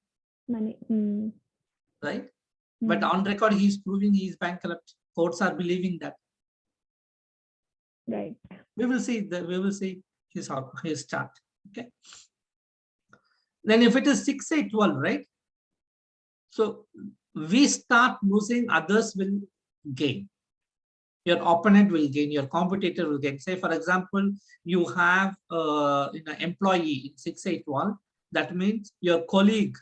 S1: Right? But on record, he's proving he's bankrupt. Courts are believing that.
S2: Right.
S1: We will see his chart. Okay. Then if it is 6, 8, 12, right? So we start losing, others will gain. Your opponent will gain, your competitor will gain. Say, for example, you have an employee in 6, 8, 12. That means your colleague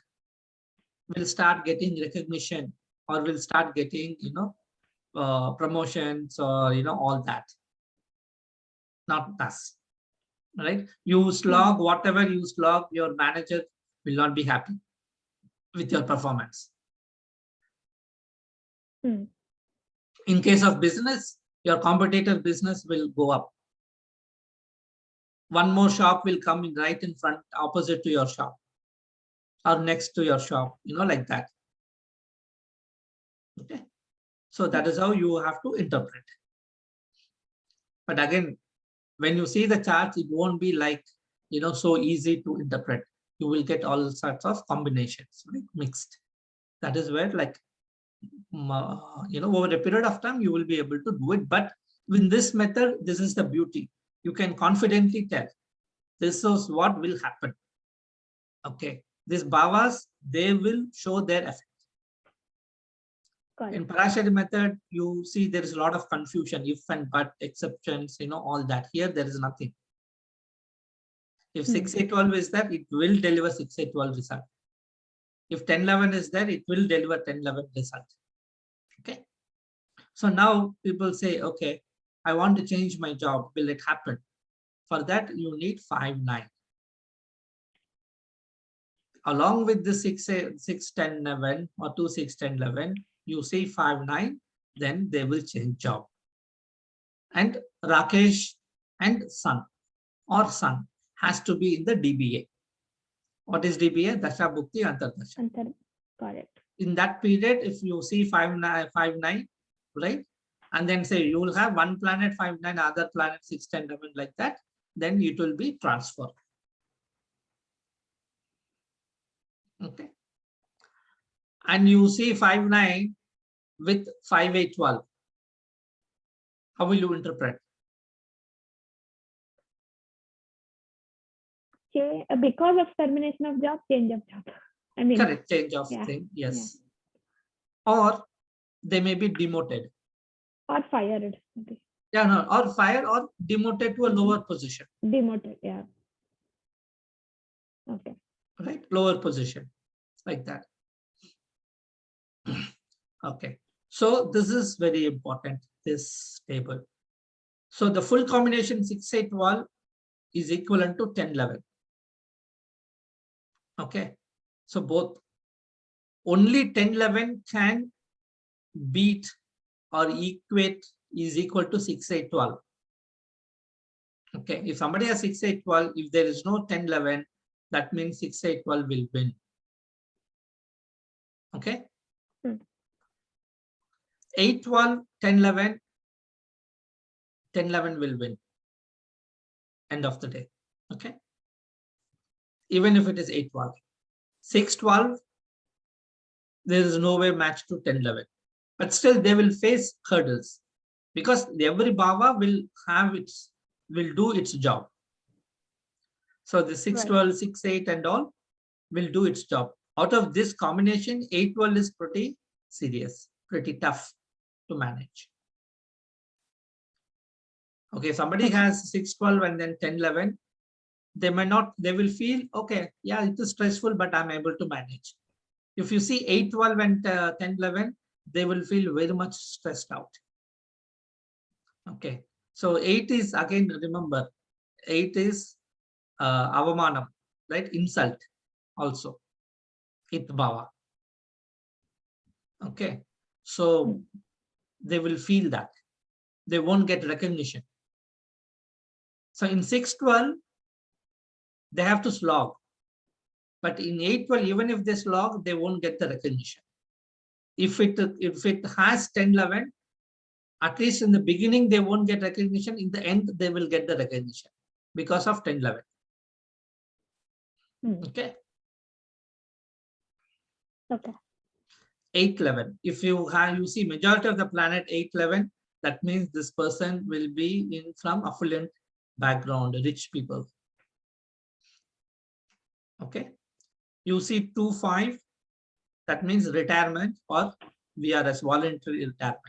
S1: will start getting recognition or will start getting, promotions or, all that. Not us. right? You slog, whatever you slog, your manager will not be happy with your performance. In case of business, your competitor business will go up. One more shop will come in right in front, opposite to your shop or next to your shop, like that. Okay. So that is how you have to interpret. But again, when you see the chart, it won't be like, so easy to interpret. You will get all sorts of combinations, right? Mixed. That is where, like, over a period of time, you will be able to do it. But with this method, this is the beauty. You can confidently tell this is what will happen. Okay. These bhavas, they will show their effect. In Parashari method, you see there is a lot of confusion, if and but, exceptions, all that. Here, there is nothing. If 6, 8, 12 is there, it will deliver 6, 8, 12 result. If 10, 11 is there, it will deliver 10, 11 result. Okay. So now people say, okay, I want to change my job. Will it happen? For that, you need 5, 9. Along with the 6, 10, 11 or 2, 6, 10, 11, you say 5, 9, then they will change job. And Rakesh and son or son has to be in the DBA. What is DBA? Dasha Bhukti Antardasha.
S2: Correct.
S1: In that period, if you see 5, 9, right? And then say you will have one planet 5, 9, other planet 6, 10, 11, like that, then it will be transfer. Okay. And you see 5, 9 with 5, 8, 12. How will you interpret?
S2: Okay, because of termination of job, change of job. I mean,
S1: correct, change of thing, yes. Yeah. Or they may be demoted.
S2: Or fired. Okay.
S1: Yeah, no, or fired or demoted to a lower position.
S2: Demoted, yeah. Okay.
S1: Right, lower position, like that. Okay, so this is very important, this table. So the full combination 6, 8, 12 is equivalent to 10, 11. Okay, so both. Only 10, 11 can beat or equate is equal to 6, 8, 12. Okay, if somebody has 6, 8, 12, if there is no 10, 11, that means 6, 8, 12 will win. Okay. 8, 12, 10, 11, 10, 11 will win. End of the day. Okay. Even if it is 8, 12. 6, 12, there is no way match to 10, 11. But still they will face hurdles because every bhava will do its job. So the 6, 12, 6, 8 and all will do its job. Out of this combination, 8, 12 is pretty serious, pretty tough to manage. Okay, somebody has 6, 12 and then 10, 11. They will feel, okay, yeah, it is stressful, but I'm able to manage. If you see 8, 12 and 10, 11, they will feel very much stressed out. Okay, so 8 is, again, remember, 8 is avamanam, right? Insult also. It bhava. Okay, so they will feel that. They won't get recognition. So in 6, 12, they have to slog. But in 8, 12, even if they slog, they won't get the recognition. If it has 10, 11, at least in the beginning, they won't get recognition. In the end, they will get the recognition because of 10, 11. Okay.
S2: Okay.
S1: 8, 11. If you see majority of the planet 8, 11, that means this person will be from affluent background, rich people. Okay. You see 2, 5, that means retirement or VRS, voluntary retirement.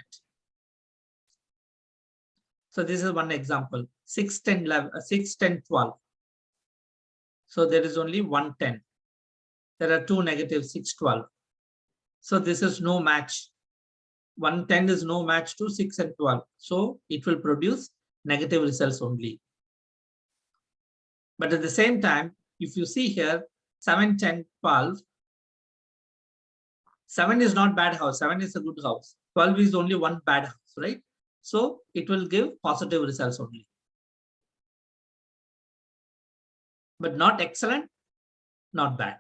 S1: So this is one example. 6, 10, 11, 6, 10, 12. So there is only 1, 10. There are 2 negative 6, 12. So this is no match. 1, 10 is no match to 6 and 12. So it will produce negative results only. But at the same time, if you see here, 7, 10, 12, 7 is not bad house. 7 is a good house. 12 is only one bad house, right? So it will give positive results only. But not excellent, not bad.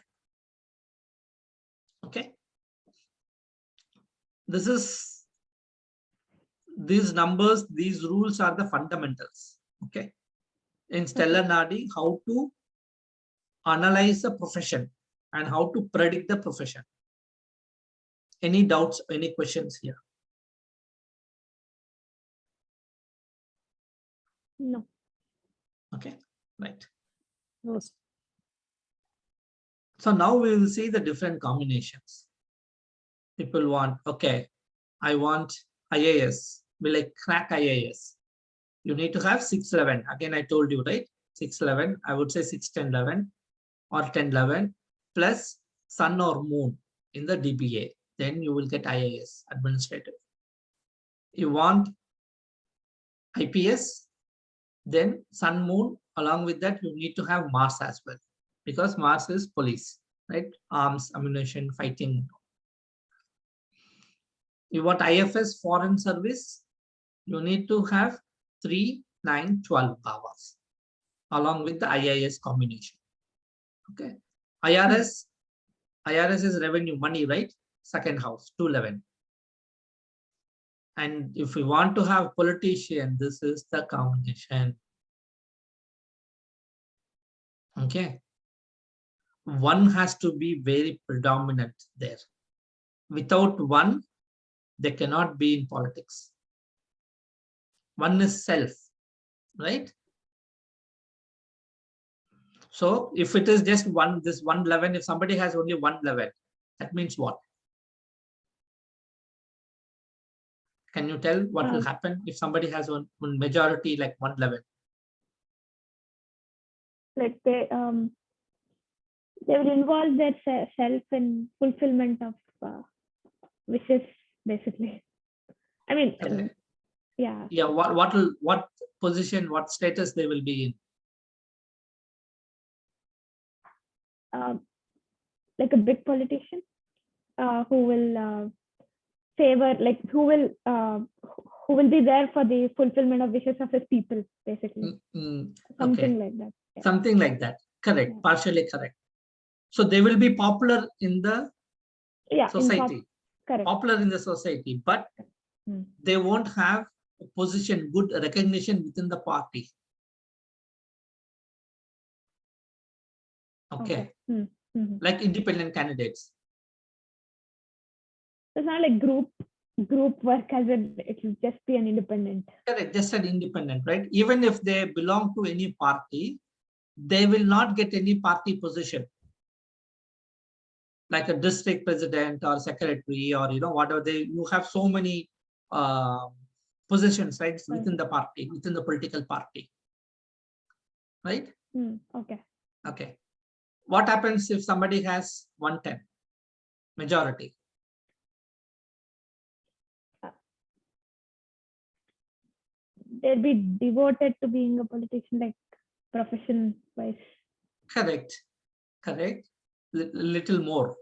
S1: Okay. These numbers, these rules are the fundamentals. Okay. In stellar Nadi, how to analyze the profession and how to predict the profession. Any doubts, any questions here?
S2: No.
S1: Okay, right.
S3: No.
S1: So now we will see the different combinations. People want, okay, I want IAS. Will I crack IAS? You need to have 611. Again, I told you, right? 611. I would say 6, 10, 11 or 10, 11 plus sun or moon in the DBA. Then you will get IAS, administrative. You want IPS, then sun, moon. Along with that, you need to have Mars as well, because Mars is police, right? Arms, ammunition, fighting. You want IFS, foreign service. You need to have 3, 9, 12 hours along with the IIS combination. Okay. IRS is revenue, money, right? Second house, 211. And if we want to have politician, this is the combination. Okay. One has to be very predominant there. Without one, they cannot be in politics. One is self, right? So if it is just one, this 111, if somebody has only 111, that means what? Can you tell what will happen if somebody has one majority like 111?
S2: Like they will involve their self in fulfillment of wishes, basically. I mean,
S1: Okay.
S2: yeah.
S1: Yeah. What position, what status they will be
S2: in? Like a big politician who will favor, like who will be there for the fulfillment of wishes of his people, basically. Something like that.
S1: Yeah. Something like that. Correct. Yeah. Partially correct. So they will be popular in the society.
S2: Correct.
S1: Popular in the society, but they won't have a position, good recognition within the party. Okay. Like independent candidates.
S2: It's not like group work, as it will just be an independent.
S1: Correct, just an independent, right? Even if they belong to any party, they will not get any party position. Like a district president or secretary or whatever, you have so many positions, right? Within the party, within the political party. Right?
S2: Okay.
S1: Okay. What happens if somebody has 110 majority?
S2: They'll be devoted to being a politician, like profession wise.
S1: Correct. Correct. Little more.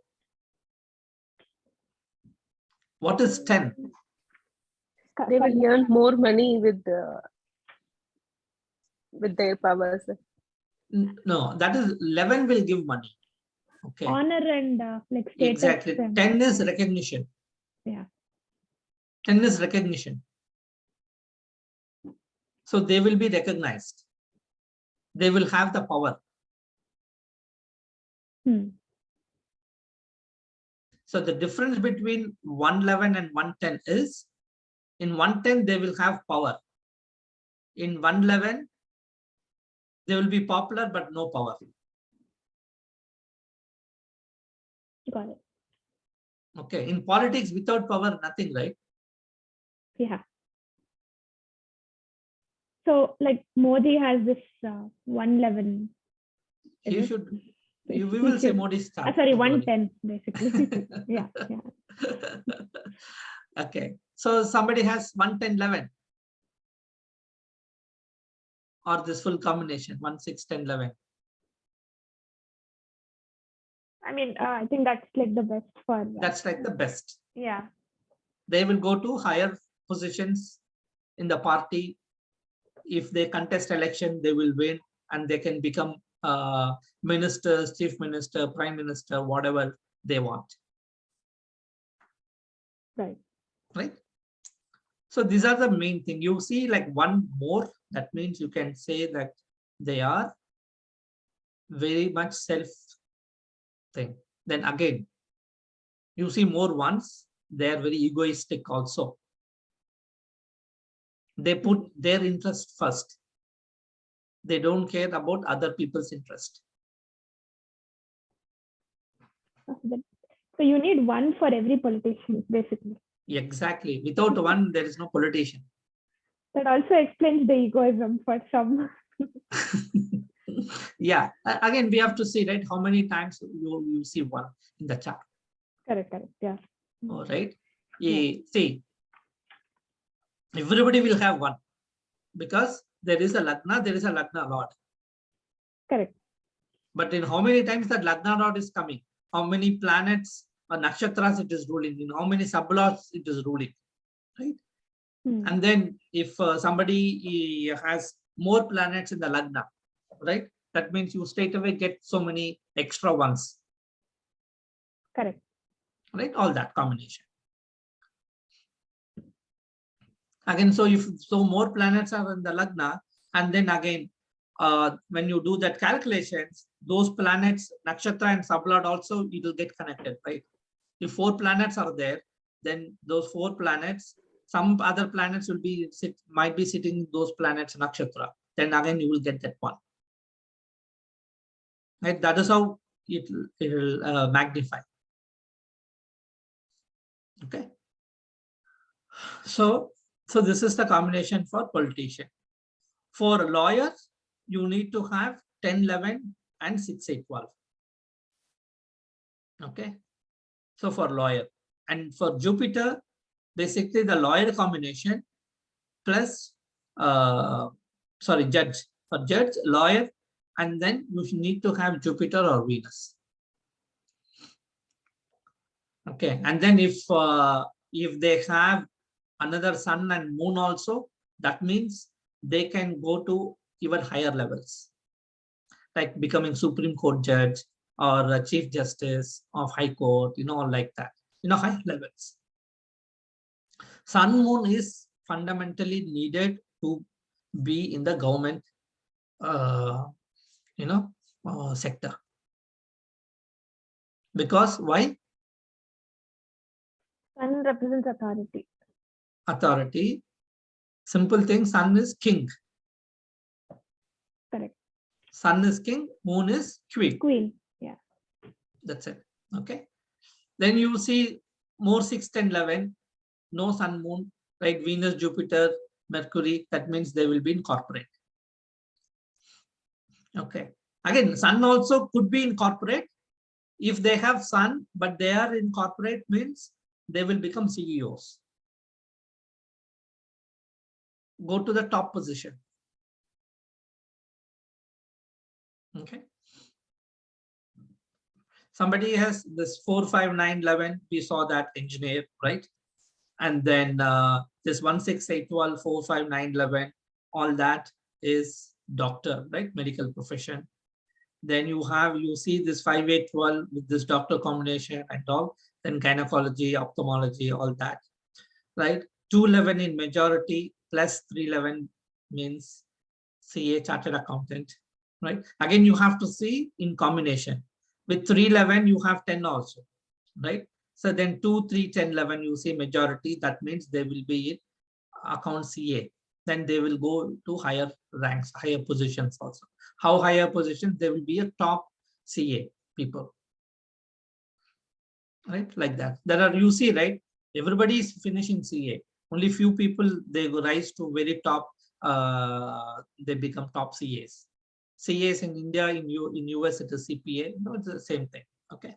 S1: What is 10?
S3: They will earn more money with their powers.
S1: No, that is 11 will give money. Okay.
S2: Honor and like status.
S1: Exactly. 10 is recognition.
S2: Yeah.
S1: 10 is recognition. So they will be recognized. They will have the power. So the difference between 111 and 110 is, in 110 they will have power. In 111 they will be popular but no power.
S2: Got it.
S1: Okay. In politics, without power, nothing, right?
S2: Yeah. So like Modi has this 111.
S1: We will say Modi star.
S2: Sorry, 110 basically. Yeah.
S1: Okay. So somebody has 110, 11. Or this full combination, 1, 6, 10, 11.
S2: I mean, I think that's like the best for.
S1: That's like the best.
S2: Yeah.
S1: They will go to higher positions in the party. If they contest election, they will win and they can become ministers, chief minister, prime minister, whatever they want.
S2: Right.
S1: Right. So these are the main thing. You see like one more, that means you can say that they are very much self thing. Then again, you see more ones, they are very egoistic also. They put their interest first. They don't care about other people's interest.
S2: So you need one for every politician, basically.
S1: Exactly. Without one, there is no politician.
S2: That also explains the egoism for some.
S1: Yeah. Again, we have to see, right, how many times you see one in the chart.
S2: Correct. Yeah.
S1: All right.
S2: Yeah.
S1: See, everybody will have one because there is a Lagna, there is a Lagna Lord.
S2: Correct.
S1: But in how many times that Lagna Lord is coming? How many planets or nakshatras it is ruling? In how many sublords it is ruling? Right? And then if somebody has more planets in the Lagna, right? That means you straight away get so many extra ones.
S2: Correct.
S1: Right? All that combination. Again, so if so more planets are in the Lagna, and then again, when you do that calculations, those planets, nakshatra and sublord also, it will get connected, right? If 4 planets are there, then those 4 planets, some other planets will be might be sitting those planets nakshatra. Then again, you will get that one. Right? That is how it will magnify. Okay. So this is the combination for politician. For lawyers, you need to have 10, 11 and 6, 8, 12. Okay. So for lawyer, and for Jupiter, basically the lawyer combination plus, judge. For judge, lawyer, and then you need to have Jupiter or Venus. Okay. And then if they have another sun and moon also, that means they can go to even higher levels, like becoming Supreme Court judge or a Chief Justice of High Court, like that, higher levels. Sun moon is fundamentally needed to be in the government, sector. Because why?
S2: Sun represents authority.
S1: Authority. Simple thing, sun is king.
S2: Correct.
S1: Sun is king, moon is queen.
S2: Queen, yeah.
S1: That's it. Okay. Then you see more 6, 10, 11, no sun, moon, right? Venus, Jupiter, Mercury, that means they will be in corporate. Okay. Again, sun also could be in corporate. If they have sun, but they are in corporate, means they will become CEOs. Go to the top position. Okay. Somebody has this 4, 5, 9, 11. We saw that engineer, right? And then this 1, 6, 8, 12, 4, 5, 9, 11. All that is doctor, right? Medical profession. Then you see this 5, 8, 12 with this doctor combination and all. Then gynecology, ophthalmology, all that, right? 211 in majority plus 311 means CA, chartered accountant, right? Again, you have to see in combination. With 311, you have 10 also, right? So then 2, 3, 10, 11, you see majority. That means they will be in account CA. Then they will go to higher ranks, higher positions also. How higher positions? They will be a top CA people, right? Like that. There are, you see, right? Everybody is finishing CA. Only few people, they rise to very top. They become top CAs. CAs in India, in US, it is CPA. No, it's the same thing. Okay.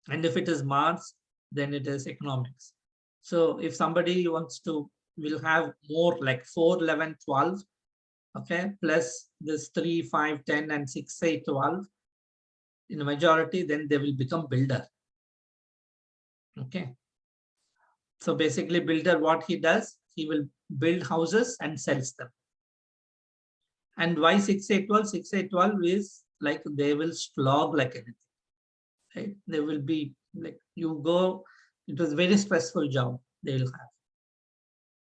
S1: And if it is Mars, then it is economics. So if somebody wants to, will have more like 4, 11, 12, okay, plus this 3, 5, 10, and 6, 8, 12. in a majority, then they will become builder. Okay. So basically builder, what he does, he will build houses and sells them. And why 6/8/12? 6/8/12 is like they will slog like anything. Right? They will be like, you go, it was a very stressful job they will have.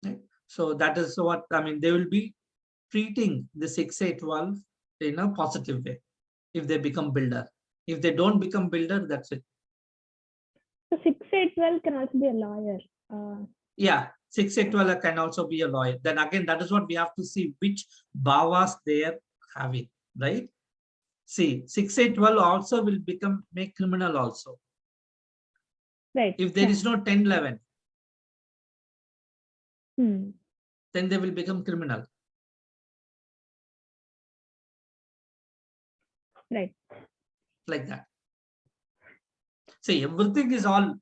S1: Right? So that is what, I mean, they will be treating the 6/8/12 in a positive way if they become builder. If they don't become builder, that's it.
S2: So 6/8/12 can also be a lawyer.
S1: Yeah, 6/8/12 can also be a lawyer. Then again, that is what we have to see which bhavas they are having, right? See, 6/8/12 also will make criminal also.
S2: Right.
S1: If there is no 10/11,
S2: then
S1: they will become criminal.
S2: Right.
S1: Like that. See, everything is all.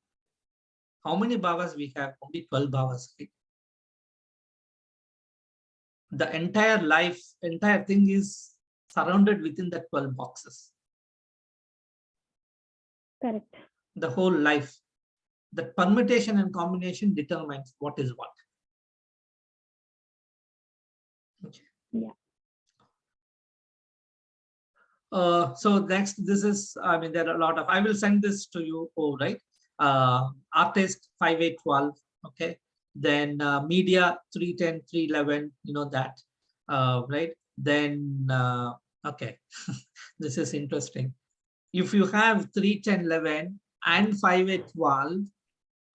S1: How many bhavas we have? Only 12 bhavas. Right? The entire life, entire thing is surrounded within the 12 boxes.
S2: Correct.
S1: The whole life. The permutation and combination determines what is what. Okay.
S2: Yeah.
S1: So next, this is, I mean, there are a lot of, I will send this to you, right? Artist 5/8/12, okay? Then media 3/10, 3/11, you know that, right? Then, okay, this is interesting. If you have 3/10/11 and 5/8/12,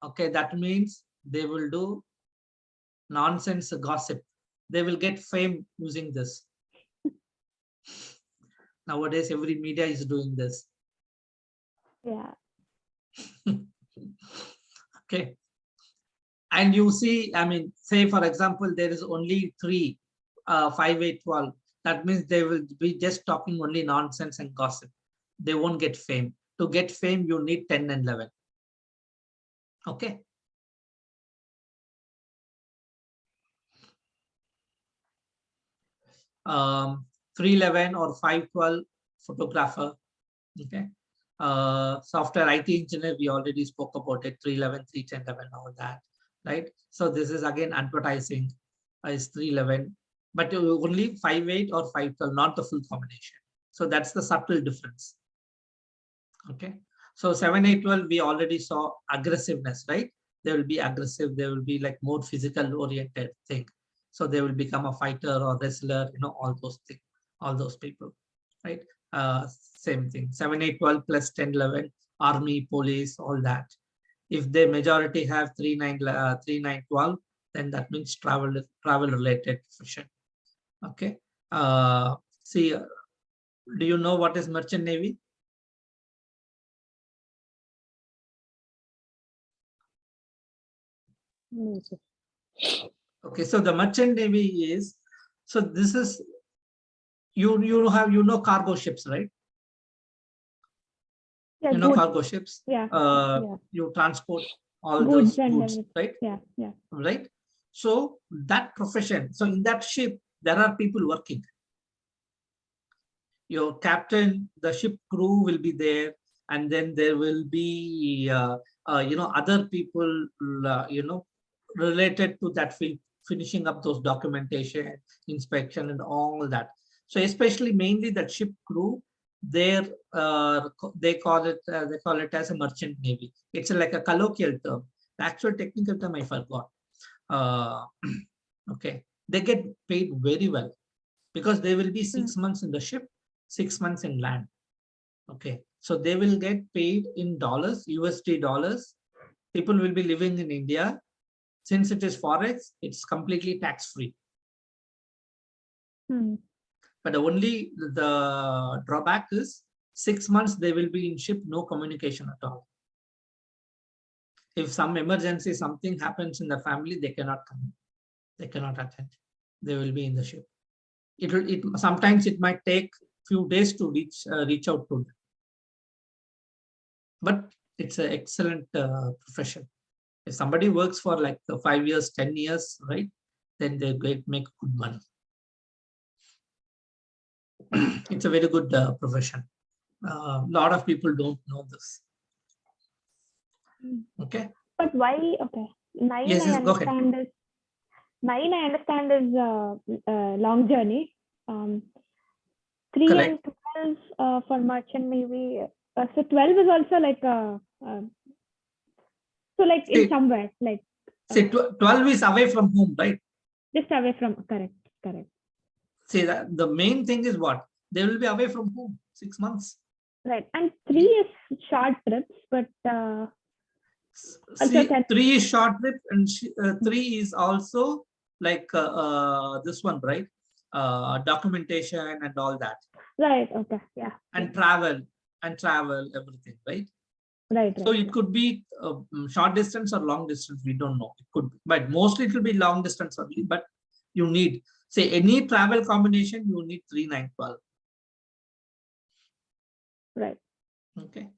S1: okay, that means they will do nonsense gossip. They will get fame using this. Nowadays, every media is doing this.
S2: Yeah.
S1: Okay. And you see, I mean, say, for example, there is only 3, 5/8/12. That means they will be just talking only nonsense and gossip. They won't get fame. To get fame, you need 10 and 11. Okay. Um, 3/11 or 5/12 photographer. Okay. Software IT engineer, we already spoke about it. 3/11, 3/10/11, all that. Right. So this is again advertising is 3/11, but only 5/8 or 5/12, not the full combination. So that's the subtle difference. Okay. So 7/8/12, we already saw aggressiveness, right? They will be aggressive. They will be like more physical oriented thing. So they will become a fighter or wrestler, you know, all those things, all those people, right? Same thing. 7/8/12 plus 10/11, army, police, all that. If the majority have 3/9/12, then that means travel related profession. Okay. See, do you know what is merchant navy? Okay, so the merchant navy is, so this is, you have cargo ships, right?
S2: Yeah,
S1: you know
S2: goods.
S1: Cargo ships.
S2: Yeah.
S1: You transport all
S2: goods
S1: those goods, right?
S2: Yeah.
S1: Right. So that profession, so in that ship, there are people working. Your captain, the ship crew will be there, and then there will be other people related to that field, finishing up those documentation, inspection, and all that. So especially mainly that ship crew, they call it as a merchant navy. It's like a colloquial term. The actual technical term I forgot. Okay, they get paid very well because they will be 6 months in the ship, 6 months in land. Okay, so they will get paid in dollars, USD dollars. People will be living in India. Since it is forex, it's completely tax-free. But only the drawback is 6 months they will be in ship, no communication at all. If some emergency, something happens in the family, they cannot come. They cannot attend. They will be in the ship. Sometimes it might take few days to reach out to them. But it's an excellent profession. If somebody works for like 5 years, 10 years, right, then they make good money. It's a very good profession. A lot of people don't know this. Okay.
S2: But why? Okay. 9
S1: Yes,
S2: I
S1: go ahead.
S2: understand is 9 I understand is long journey. 3
S1: Correct.
S2: and 12 for merchant maybe. So 12 is also like so like in somewhere like.
S1: See, 12 is away from home, right?
S2: Just away from, correct.
S1: See, that the main thing is what? They will be away from home 6 months.
S2: Right. And 3 is short trips, but
S1: see, 3 is short trip and 3 is also like this one, right? Documentation and all that.
S2: Right. Okay. Yeah.
S1: And travel, everything, right?
S2: Right.
S1: So it could be short distance or long distance. We don't know. It could be, but mostly it will be long distance only. But you need, say, any travel combination, you need 3, 9, 12.
S2: Right.
S1: Okay.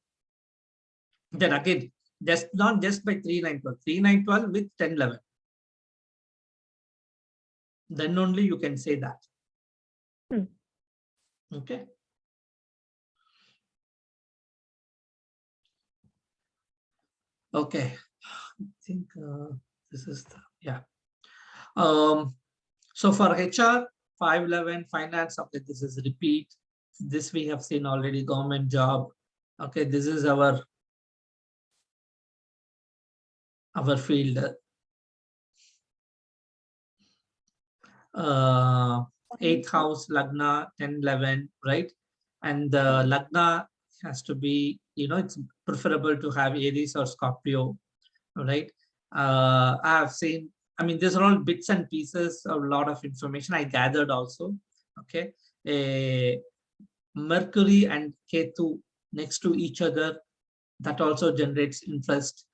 S1: Then again, just not just by 3, 9, 12. 3, 9, 12 with 10, 11. Then only you can say that. Okay. Okay. I think this is the, yeah. So for HR, 5, 11, finance, okay, this is repeat. This we have seen already, government job. Okay, this is our field. 8th house, Lagna, 10, 11, right? And the Lagna has to be, it's preferable to have Aries or Scorpio, right? I have seen, I mean, these are all bits and pieces, a lot of information I gathered also, okay? Mercury and Ketu next to each other, that also generates interest.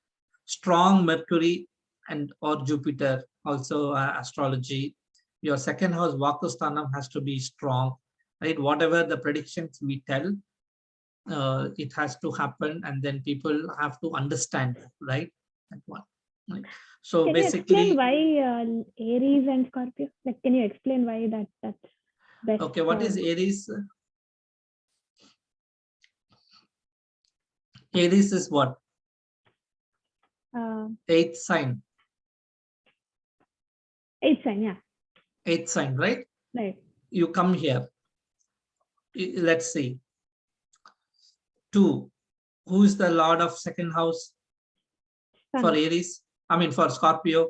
S1: Strong Mercury and or Jupiter, also astrology. Your second house, Vakusthanam, has to be strong, right? Whatever the predictions we tell, it has to happen, and then people have to understand, right? That one. Right? So
S2: can
S1: basically,
S2: you explain why Aries and Scorpio? Like, can you explain why that's best?
S1: Okay, what is Aries? Aries is what? 8th sign.
S2: 8th sign, yeah.
S1: 8th sign, right?
S2: Right.
S1: You come here. Let's see. 2. Who is the lord of second house for Aries? I mean, for Scorpio.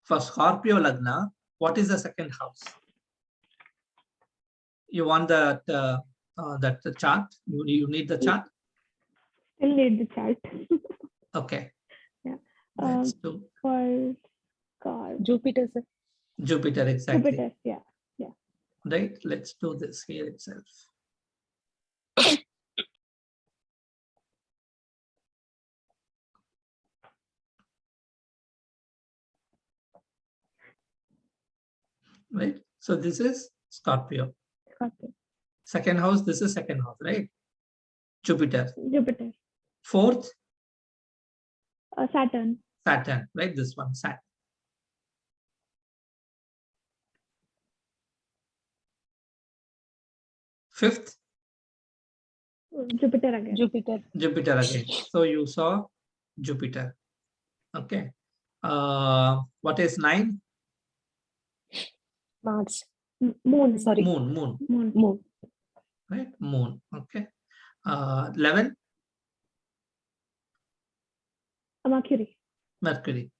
S1: For Scorpio Lagna, what is the second house? You want that chart? You need the chart?
S2: Still need the chart.
S1: Okay.
S2: Yeah.
S1: Let's do.
S2: For God.
S3: Jupiter, sir.
S1: Jupiter, exactly.
S2: Jupiter, yeah.
S1: Right. Let's do this here itself. Right. So this is Scorpio. Second house, this is second house, right? Jupiter. 4th?
S2: Saturn.
S1: Saturn, right? This one, Saturn. 5th?
S2: Jupiter again.
S1: Jupiter again. So you saw Jupiter. Okay. What is 9?
S3: Mars.
S2: Moon.
S3: Sorry.
S1: Moon. Right? Moon. Okay. 11? Mercury.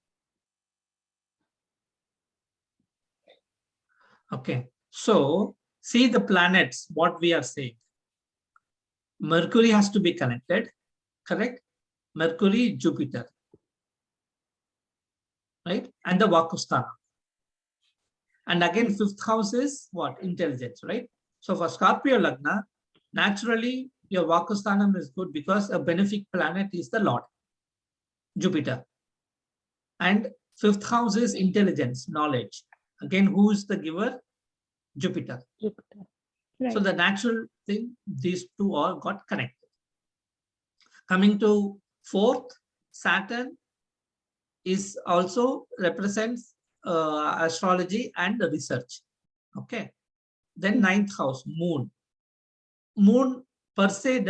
S1: Okay. So see the planets, what we are saying. Mercury has to be connected, correct? Mercury, Jupiter, right? And the Vakustana. And again, 5th house is what? Intelligence, right? So for Scorpio Lagna, naturally, your Vakusthanam is good because a benefic planet is the Lord, Jupiter. And 5th house is intelligence, knowledge. Again, who is the giver? Jupiter. Right. So the natural thing, these two all got connected. Coming to 4th, Saturn, is also represents astrology and the research. Okay. Then ninth house, moon. Moon per se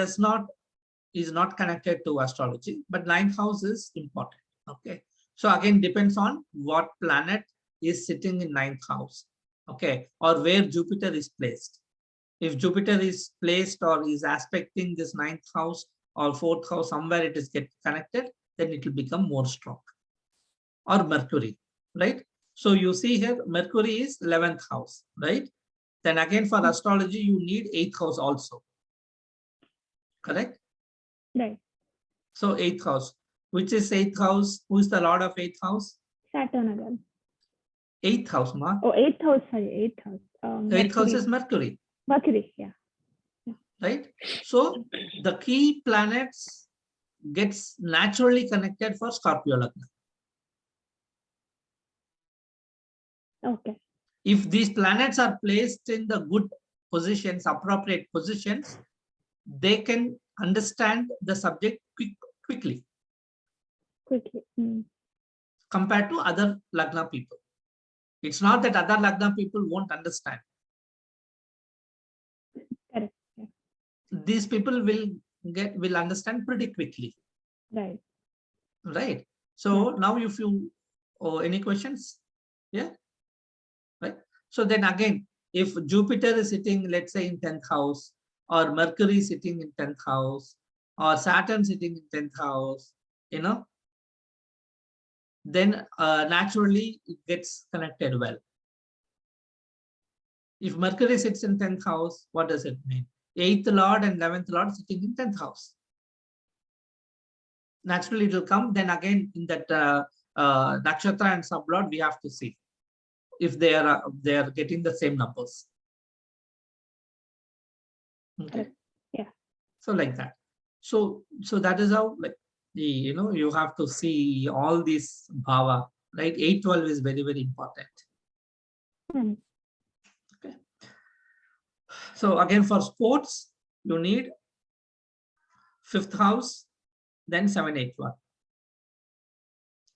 S1: is not connected to astrology, but ninth house is important. Okay. So again, depends on what planet is sitting in ninth house. Okay. Or where Jupiter is placed. If Jupiter is placed or is aspecting this ninth house or fourth house, somewhere it is get connected, then it will become more strong. Or Mercury, right? So you see here, Mercury is 11th house, right? Then again, for astrology, you need 8th house also. Correct?
S2: Right.
S1: So 8th house. Which is 8th house? Who is the lord of 8th house?
S2: Saturn again.
S1: 8th house, ma.
S2: Oh, 8th house, sorry, 8th house.
S1: 8th house is Mercury.
S2: Mercury, yeah.
S1: Right? So the key planets gets naturally connected for Scorpio Lagna.
S2: Okay.
S1: If these planets are placed in the good positions, appropriate positions, they can understand the subject quickly.
S2: Quickly.
S1: Compared to other Lagna people. It's not that other Lagna people won't understand.
S2: Correct. Yeah.
S1: These people will understand pretty quickly.
S2: Right.
S1: Right. So
S2: Yeah.
S1: now if you any questions? Yeah. Right. So then again, if Jupiter is sitting, let's say in 10th house, or Mercury sitting in 10th house, or Saturn sitting in 10th house, then naturally it gets connected well. If Mercury sits in 10th house, what does it mean? 8th lord and 11th lord sitting in 10th house. Naturally it will come. Then again in that nakshatra and sublord, we have to see if they are getting the same numbers. Okay.
S2: Yeah.
S1: So like that. So that is how, like, you have to see all these bhava, right? 8-12 is very, very important. Okay. So again, for sports, you need 5th house, then 7, 8, 1.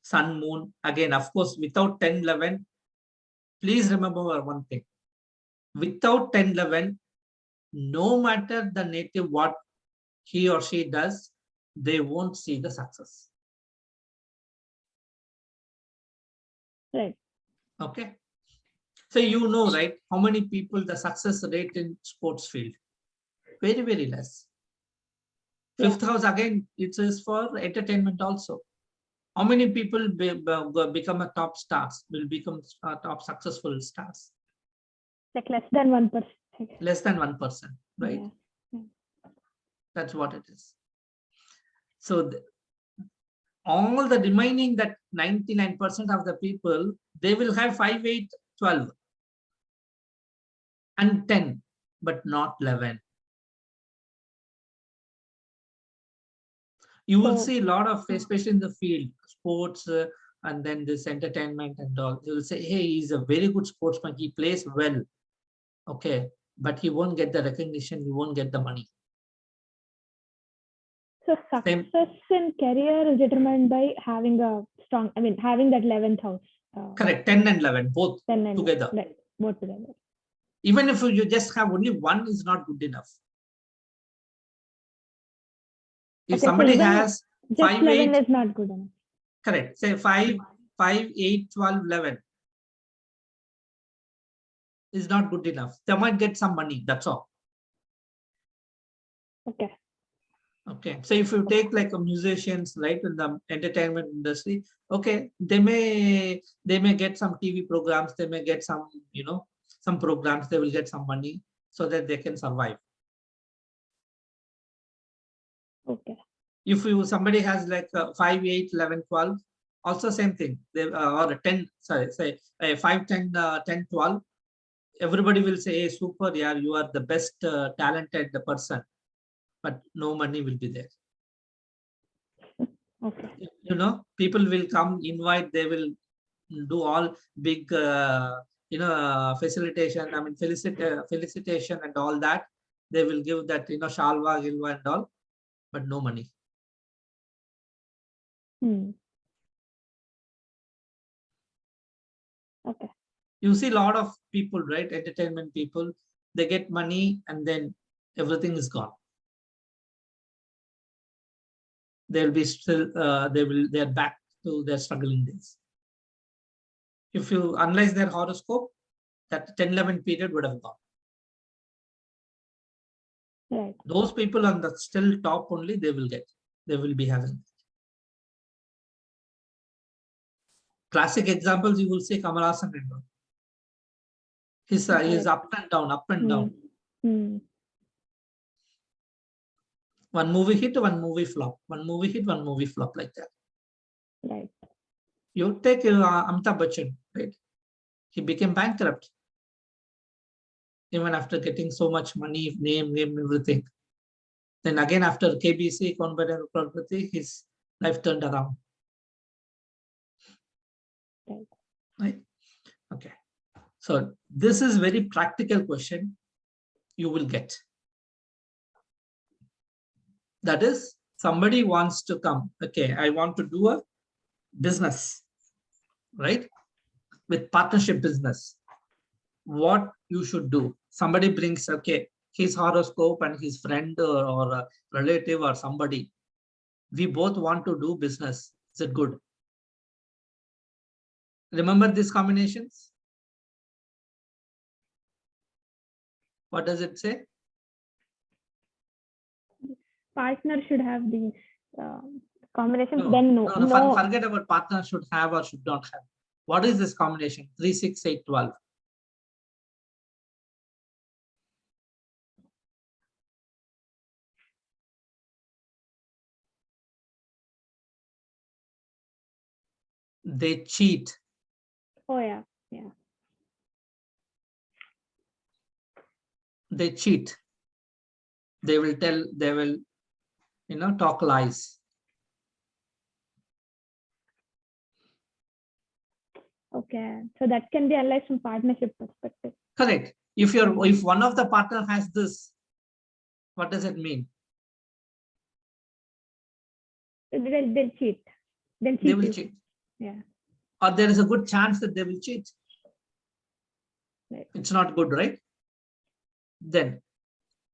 S1: Sun, moon, again, of course, without 10, 11, please remember one thing. Without 10, 11, no matter the native what he or she does, they won't see the success.
S2: Right.
S1: Okay. So you know, right, how many people the success rate in sports field? Very, very less. 5th house, again, it is for entertainment also. How many people become a top stars, will become top successful stars?
S2: Like less than 1%.
S1: Less than 1%, right?
S2: Yeah.
S1: That's what it is. So all the remaining, that 99% of the people, they will have 5, 8, 12 and 10, but not 11. You will see a lot of, especially in the field, sports, and then this entertainment and all. You will say, hey, he's a very good sportsman. He plays well. Okay. But he won't get the recognition. He won't get the money.
S2: So success in career is determined by having a strong, having that 11th house.
S1: Correct. 10 and 11, both
S2: 10 and
S1: together.
S2: Right. Both together.
S1: Even if you just have only one, is not good enough. If somebody has 5,
S2: 11
S1: 8,
S2: is not good enough.
S1: Correct. Say 5, 8, 12, 11 is not good enough. They might get some money. That's all.
S2: Okay.
S1: Okay. So if you take like a musicians, right, in the entertainment industry, okay, they may get some TV programs. They may get some, some programs. They will get some money so that they can survive.
S2: Okay.
S1: If somebody has like 5, 8, 11, 12, also same thing. They or 10, sorry, say 5, 10, 10, 12. Everybody will say, hey, super, yeah, you are the best talented person, but no money will be there.
S2: Okay.
S1: People will come, invite, they will do all big, facilitation, felicitation and all that. They will give that, shalva, gilva and all, but no money.
S2: Okay.
S1: You see a lot of people, right? Entertainment people, they get money and then everything is gone. They'll be still, they're back to their struggling days. If you analyze their horoscope, that 10-11 period would have gone.
S2: Right.
S1: Those people on the still top only, they will be having. Classic examples, you will see Kamal Haasan and all. He's up and down, up and down. One movie hit, one movie flop. One movie hit, one movie flop, like that.
S2: Right.
S1: You take Amitabh Bachchan, right? He became bankrupt. Even after getting so much money, name, everything. Then again, after KBC, Kaun Bane Crorepati, his life turned around. Right? Okay. So this is very practical question you will get. That is, somebody wants to come. Okay, I want to do a business, right? With partnership business. What you should do? Somebody brings, okay, his horoscope and his friend or a relative or somebody. We both want to do business. Is it good? Remember these combinations? What does it say?
S2: Partner should have these combinations.
S1: Forget about partner should have or should not have. What is this combination? 3, 6, 8, 12. They cheat.
S2: Oh yeah.
S1: They cheat. They will talk lies.
S2: Okay, so that can be analyzed from partnership perspective.
S1: Correct. If one of the partner has this, what does it mean?
S2: They'll cheat.
S1: They will cheat.
S2: Yeah.
S1: Or there is a good chance that they will cheat.
S2: Right.
S1: It's not good, right? Then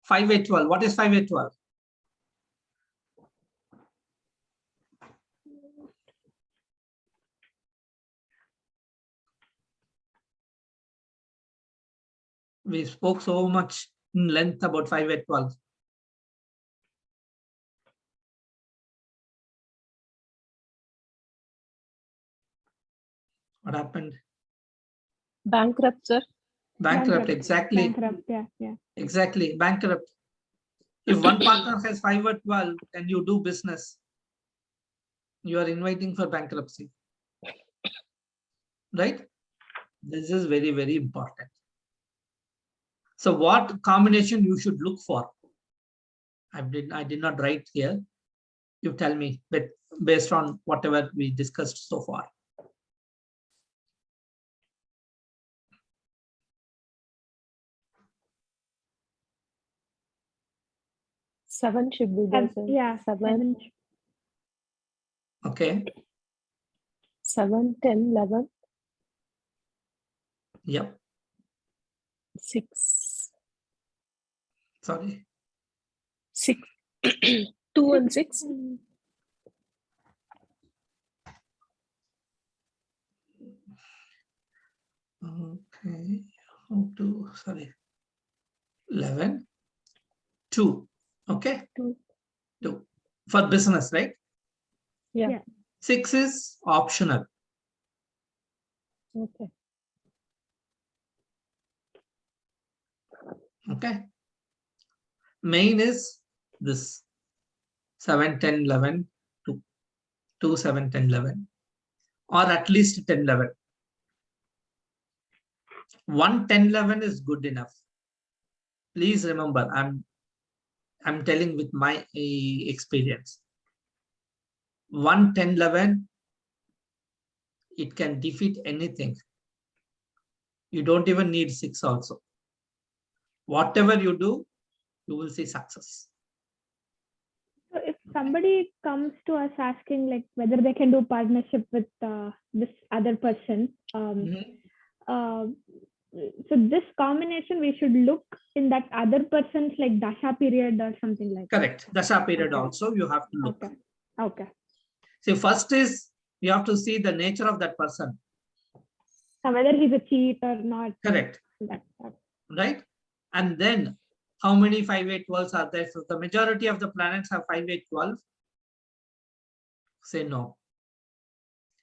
S1: 5, 8, 12. What is 5, 8, 12? We spoke so much in length about 5, 8, 12. What happened?
S3: Bankrupt, sir.
S1: Bankrupt, exactly.
S2: Bankrupt, yeah.
S1: Exactly, bankrupt. If one partner has 5 or 12 and you do business, you are inviting for bankruptcy. Right? This is very, very important. So what combination you should look for? I did not write here. You tell me, but based on whatever we discussed so far.
S3: Seven should be there, sir.
S2: Yeah, 7.
S1: Okay.
S3: 7, 10, 11.
S1: Yep.
S3: 6.
S1: Sorry.
S3: 6. 2 and 6.
S1: Okay. 11. 2. Okay. 2. For business, right?
S3: Yeah.
S1: 6 is optional.
S3: Okay.
S1: Okay. Main is this 7, 10, 11, 2, 7, 10, 11, or at least 10, 11. 1, 10, 11 is good enough. Please remember, I'm telling with my experience. 1, 10, 11, it can defeat anything. You don't even need 6 also. Whatever you do, you will see success.
S2: So if somebody comes to us asking like whether they can do partnership with this other person, so this combination we should look in that other person's like dasha period or something like
S1: Correct.
S2: that.
S1: Dasha period also you have to look.
S2: Okay.
S1: See, first is you have to see the nature of that person.
S2: Whether he's a cheat or not.
S1: Correct.
S2: That.
S1: Right? And then how many 5-8-12s are there? So the majority of the planets have 5-8-12. Say no.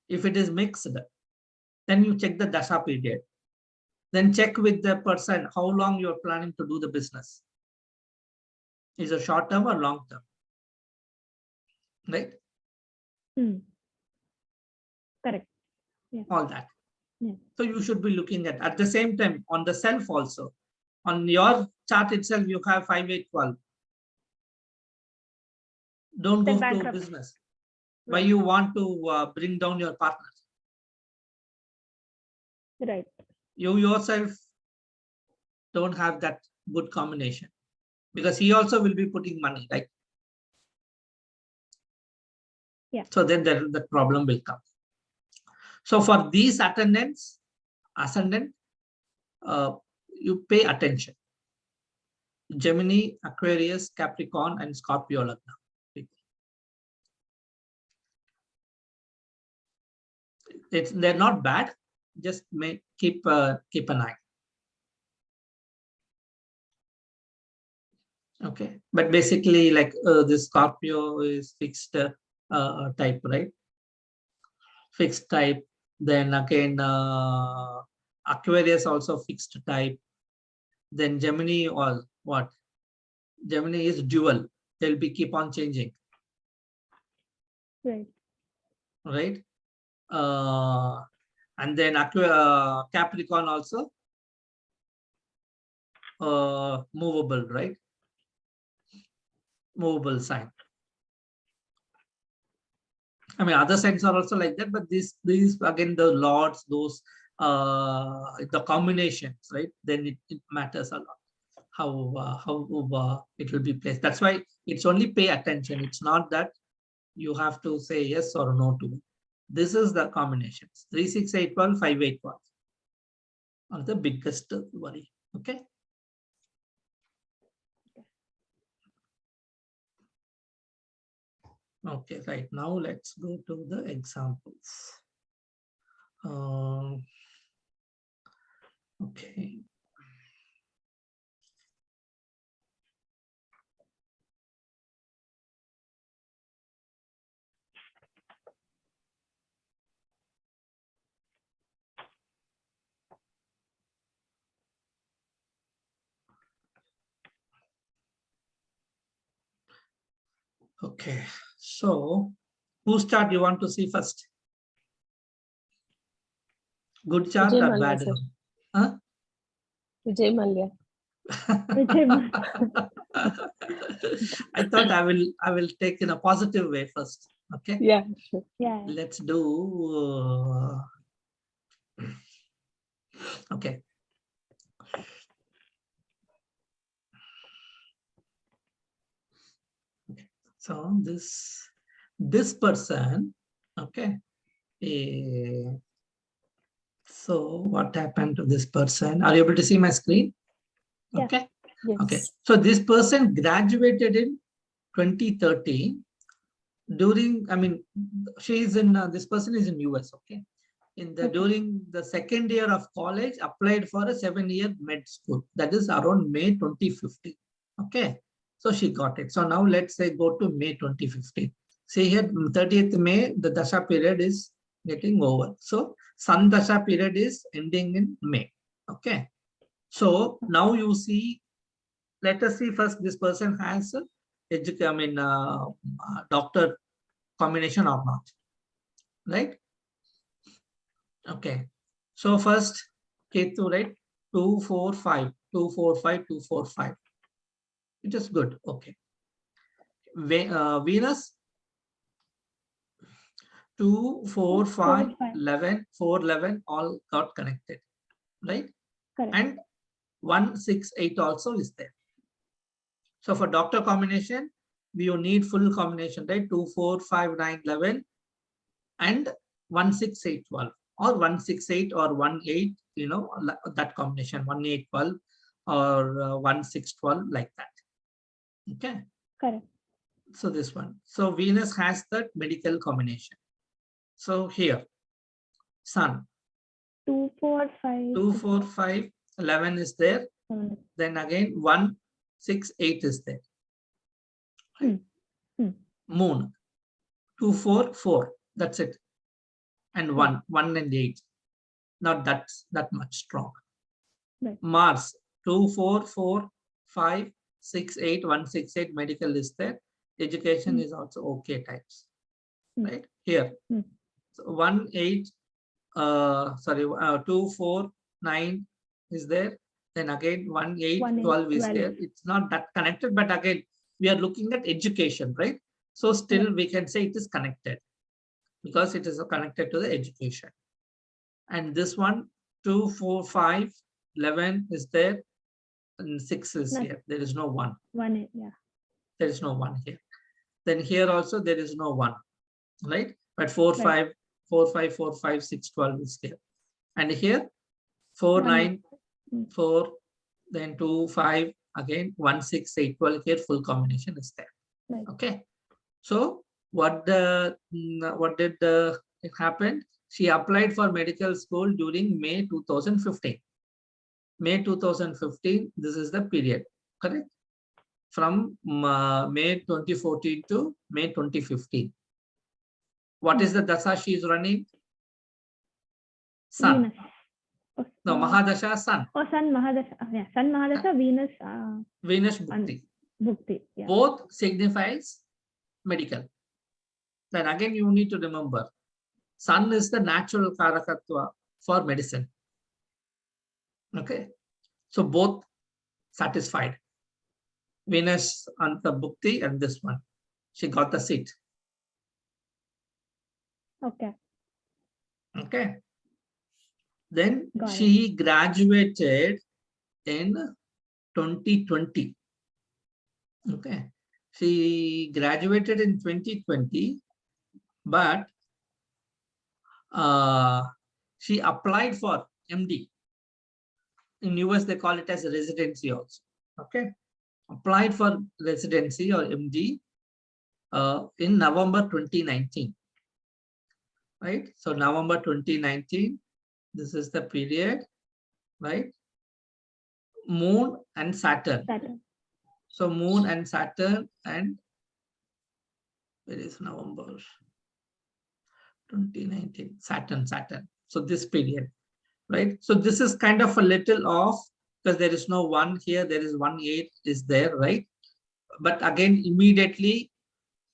S1: If it is mixed, then you check the dasha period. Then check with the person how long you're planning to do the business. Is it short term or long term? Right?
S2: Correct. Yeah.
S1: All that.
S2: Yeah.
S1: So you should be looking at the same time on the self also. On your chart itself, you have 5-8-12. Don't go to business. Why you want to bring down your partner?
S2: Right.
S1: You yourself don't have that good combination because he also will be putting money, right?
S2: Yeah.
S1: So then the problem will come. So for these ascendant, you pay attention. Gemini, Aquarius, Capricorn, and Scorpio Lagna. They're not bad. Just keep an eye. Okay, but basically, like the Scorpio is fixed type, right? Fixed type. Then again, Aquarius also fixed type. Then Gemini or what? Gemini is dual. They'll be keep on changing.
S2: Right.
S1: Right. And then Capricorn also movable, right? Movable sign. I mean, other signs are also like that, but these again, the lords, those the combinations, right? Then it matters a lot how it will be placed. That's why it's only pay attention. It's not that you have to say yes or no to it. This is the combinations 3, 6, 8, 12, 5, 8, 12 are the biggest worry. Okay. Okay, right now let's go to the examples. Okay. Okay, so whose chart you want to see first? Good chart
S3: Vijay
S1: or
S3: Mallya,
S1: bad?
S3: sir.
S1: Huh?
S3: Vijay Mallya.
S1: I thought I will take in a positive way first. Okay.
S3: Yeah, sure.
S2: Yeah.
S1: Let's do. Okay. So this person, okay. So what happened to this person? Are you able to see my screen? Okay.
S3: Yes.
S1: Okay. So this person graduated in 2013. During, I mean, she's in. This person is in US. Okay. During the second year of college, applied for a 7-year med school. That is around May 2015. Okay. So she got it. So now let's say go to May 2015. See here, 30th May, the Dasha period is getting over. So Sun Dasha period is ending in May. Okay. So now you see, let us see first this person has doctor combination or not. Right? Okay. So first Ketu, right? 2, 4, 5, 2, 4, 5, 2, 4, 5. It is good. Okay. Venus 2, 4, 5, 11, 4, 11 all got connected, right?
S2: Correct.
S1: And 1, 6, 8 also is there. So for doctor combination, we need full combination, right? 2, 4, 5, 9, 11 and 1, 6, 8, 12. or 168 or 18, that combination 1812 or 1612, like that. Okay.
S2: Correct.
S1: So this one. So Venus has that medical combination. So here, Sun.
S2: 2, 4, 5.
S1: 2, 4, 5, 11 is there. Then again 1, 6, 8 is there. Moon. 2, 4, 4. That's it. And 1 and 8. Not that much strong.
S2: Right.
S1: Mars. 2, 4, 4, 5, 6, 8, 1, 6, 8. Medical is there. Education is also okay types. Right here. So 1, 8. 2, 4, 9 is there. Then again 1, 8, 12 is there. It's not that connected, but again we are looking at education, right? So still we can say it is connected because it is connected to the education. And this one, 2, 4, 5, 11 is there, and 6 is here. There is no 1.
S2: 1, yeah.
S1: There is no 1 here. Then here also there is no 1, right? But 4, 5, 4, 5, 4, 5, 6, 12 is here. And here 4, 9, 4, then 2, 5, again 1, 6, 8, 12. Here full combination is there.
S2: Right.
S1: Okay. So what did it happen? She applied for medical school during May 2015. May 2015, this is the period, correct? From May 2014 to May 2015. What is the dasa she is running? Sun.
S2: Venus.
S1: No, Mahadasha, Sun.
S2: Oh, Sun, Mahadasha. Yeah, Sun, Mahadasha, Venus.
S1: Venus, Bhukti.
S2: Bhukti, yeah.
S1: Both signifies medical. Then again, you need to remember, Sun is the natural karakatva for medicine. Okay. So both satisfied. Venus on the Bhukti and this one. She got the seat.
S2: Okay.
S1: Okay. Then she graduated in 2020. Okay. She graduated in 2020, but she applied for MD. In US, they call it as a residency also. Okay. Applied for residency or MD in November 2019. Right. So November 2019, this is the period, right? Moon and Saturn. So Moon and Saturn, and where is November 2019? Saturn. So this period, right? So this is kind of a little off because there is no 1 here. There is 1, 8 is there, right? But again, immediately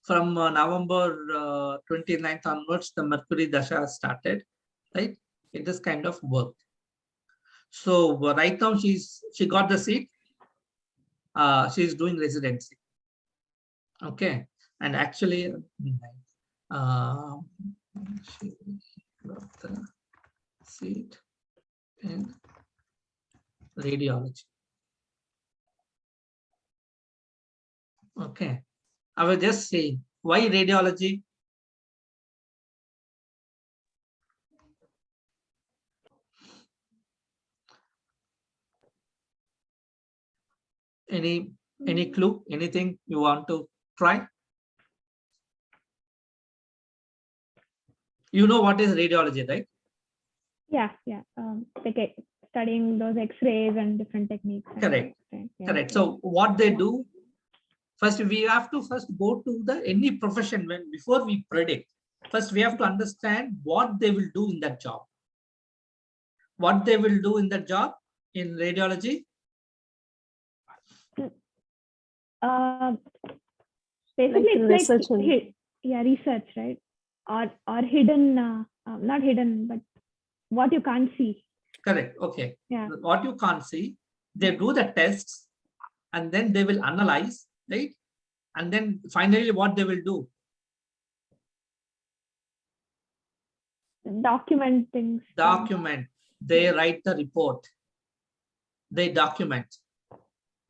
S1: from November 29th onwards, the Mercury Dasha started, right? It is kind of worked. So right now she got the seat. She's doing residency. Okay. And actually, she got the seat in radiology. Okay. I was just saying, why radiology? Any clue? Anything you want to try? You know what is radiology, right?
S2: Yeah. Like studying those X-rays and different techniques.
S1: Correct. Correct. So what they do, first we have to go to any profession before we predict. First we have to understand what they will do in that job. What they will do in that job in radiology?
S2: Basically,
S3: like
S2: it's
S3: research,
S2: research, right? Or hidden, not hidden, but what you can't see.
S1: Correct. Okay.
S2: Yeah.
S1: What you can't see, they do the tests and then they will analyze, right? And then finally what they will do?
S2: Document things.
S1: Document. They write the report. They document.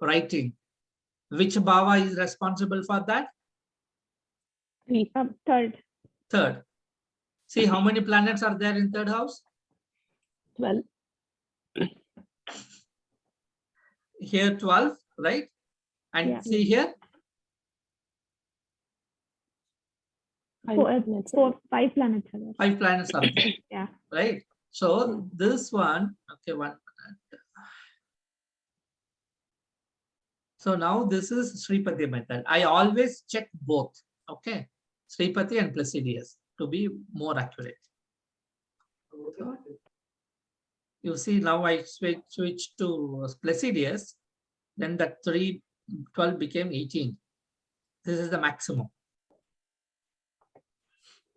S1: Writing. Which bhava is responsible for that?
S2: Third.
S1: Third. See how many planets are there in third house?
S3: 12.
S1: Here 12, right? And see here?
S2: 5 planets are there.
S1: 5 planets are there.
S2: Yeah.
S1: Right? So this one, okay, 1 minute. So now this is Sripati method. I always check both, okay? Sripati and Placidius to be more accurate. You see, now I switch to Placidius, then that 12 became 18. This is the maximum,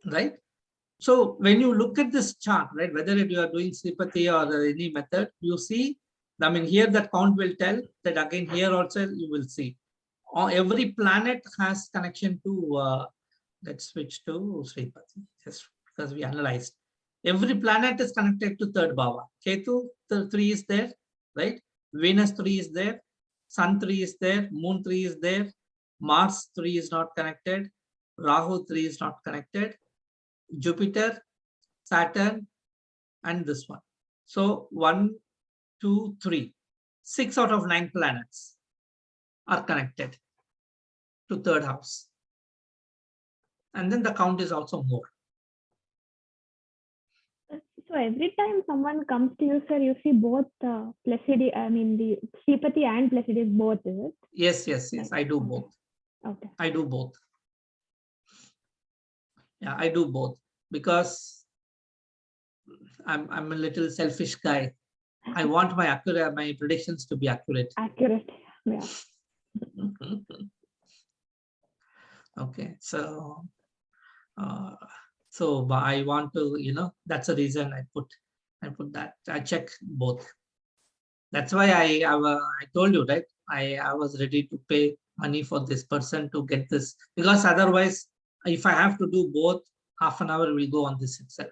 S1: right? So when you look at this chart, right, whether you are doing Sripati or any method, you see, I mean, here that count will tell that again here also you will see. Every planet has connection to, let's switch to Sripati, just because we analyzed. Every planet is connected to third bhava. Ketu 3 is there, right? Venus 3 is there, Sun 3 is there, Moon 3 is there, Mars 3 is not connected, Rahu 3 is not connected, Jupiter, Saturn, and this one. So 1, 2, 3, 6 out of 9 planets are connected to third house. And then the count is also more.
S2: So every time someone comes to you, sir, you see both Placidius, I mean the Sripati and Placidius both, is it?
S1: Yes. I do both.
S2: Okay.
S1: I do both. Yeah, I do both because I'm a little selfish guy. I want my predictions to be accurate.
S2: Accurate. Yeah.
S1: Okay, so I want to, that's the reason I put that. I check both. That's why I told you, right? I was ready to pay money for this person to get this, because otherwise, if I have to do both, half an hour will go on this itself.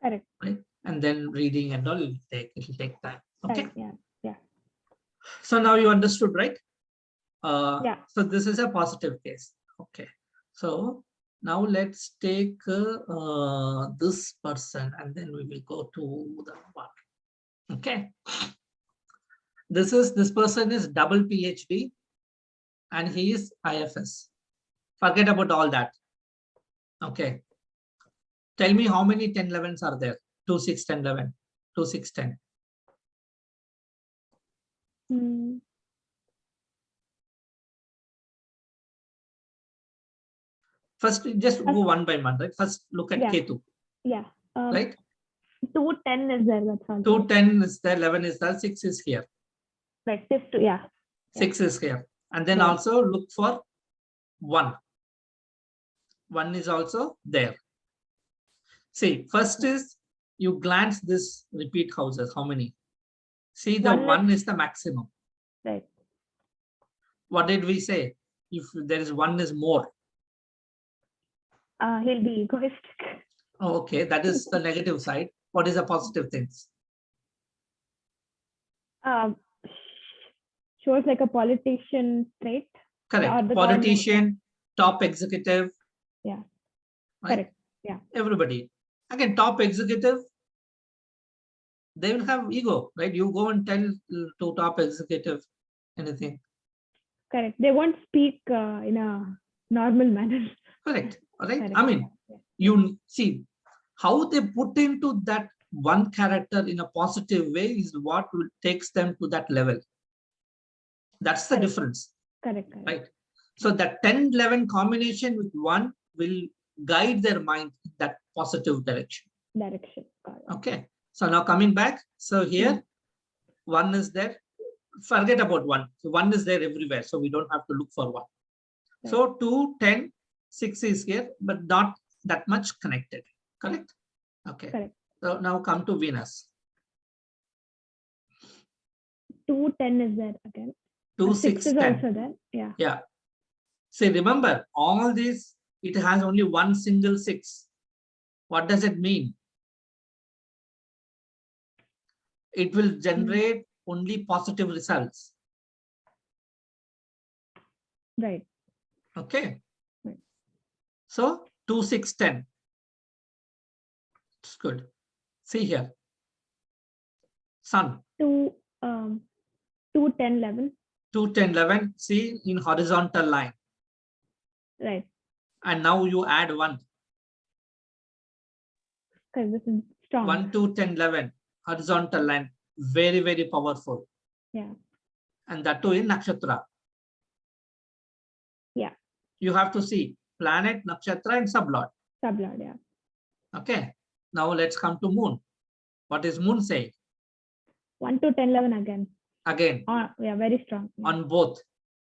S2: Correct.
S1: Right? And then reading and all, it will take time. Okay.
S2: Right. Yeah.
S1: So now you understood, right?
S2: Yeah.
S1: So this is a positive case. Okay. So now let's take this person and then we will go to the one. Okay. This person is double PhD and he is IFS. Forget about all that. Okay. Tell me how many 1011s are there? 2, 6, 10, 11. 2, 6, 10. First, just go one by one, right? First, look at Ketu.
S2: Yeah.
S1: Right?
S2: 2, 10 is there. That's all.
S1: 2, 10 is there. 11 is there. 6 is here.
S2: Right. 6
S1: is here. And then also look for 1. 1 is also there. See, first is you glance this repeat houses. How many? See, the 1 is the maximum.
S2: Right.
S1: What did we say? If there is 1 is more.
S2: He'll be egoistic.
S1: Oh, okay, that is the negative side. What is the positive things?
S2: Shows like a politician trait.
S1: Correct. Politician, top executive.
S2: Yeah.
S1: Right?
S2: Correct. Yeah.
S1: Everybody. Again, top executive, they will have ego, right? You go and tell to top executive anything.
S2: Correct. They won't speak in a normal manner.
S1: Correct. All right. I mean, you see how they put into that one character in a positive way is what takes them to that level. That's the difference.
S2: Correct.
S1: Right. So that 10-11 combination with 1 will guide their mind in that positive direction. Okay. So now coming back. So here 1 is there. Forget about 1. So 1 is there everywhere. So we don't have to look for 1. Right. So 2, 10, 6 is here, but not that much connected. Correct? Okay.
S2: Correct.
S1: So now come to Venus.
S2: 2, 10 is there again.
S1: 2, 6, 10.
S2: Is also there. Yeah.
S1: Yeah. See, remember, all these, it has only one single 6. What does it mean? It will generate only positive results.
S2: Right.
S1: Okay. Right. So 2, 6, 10. It's good. See here. Sun.
S2: 2, 2, 10, 11.
S1: 2, 10, 11. See in horizontal line.
S2: Right.
S1: And now you add 1.
S2: Because this is strong.
S1: 1, 2, 10, 11. Horizontal line. Very, very powerful.
S2: Yeah.
S1: And that too in nakshatra.
S2: Yeah.
S1: You have to see planet, nakshatra, and sublord.
S2: Sublord, yeah.
S1: Okay. Now let's come to moon. What is moon say?
S2: 1, 2, 10, 11 again.
S1: Again.
S2: Yeah, very strong. Yeah.
S1: On both.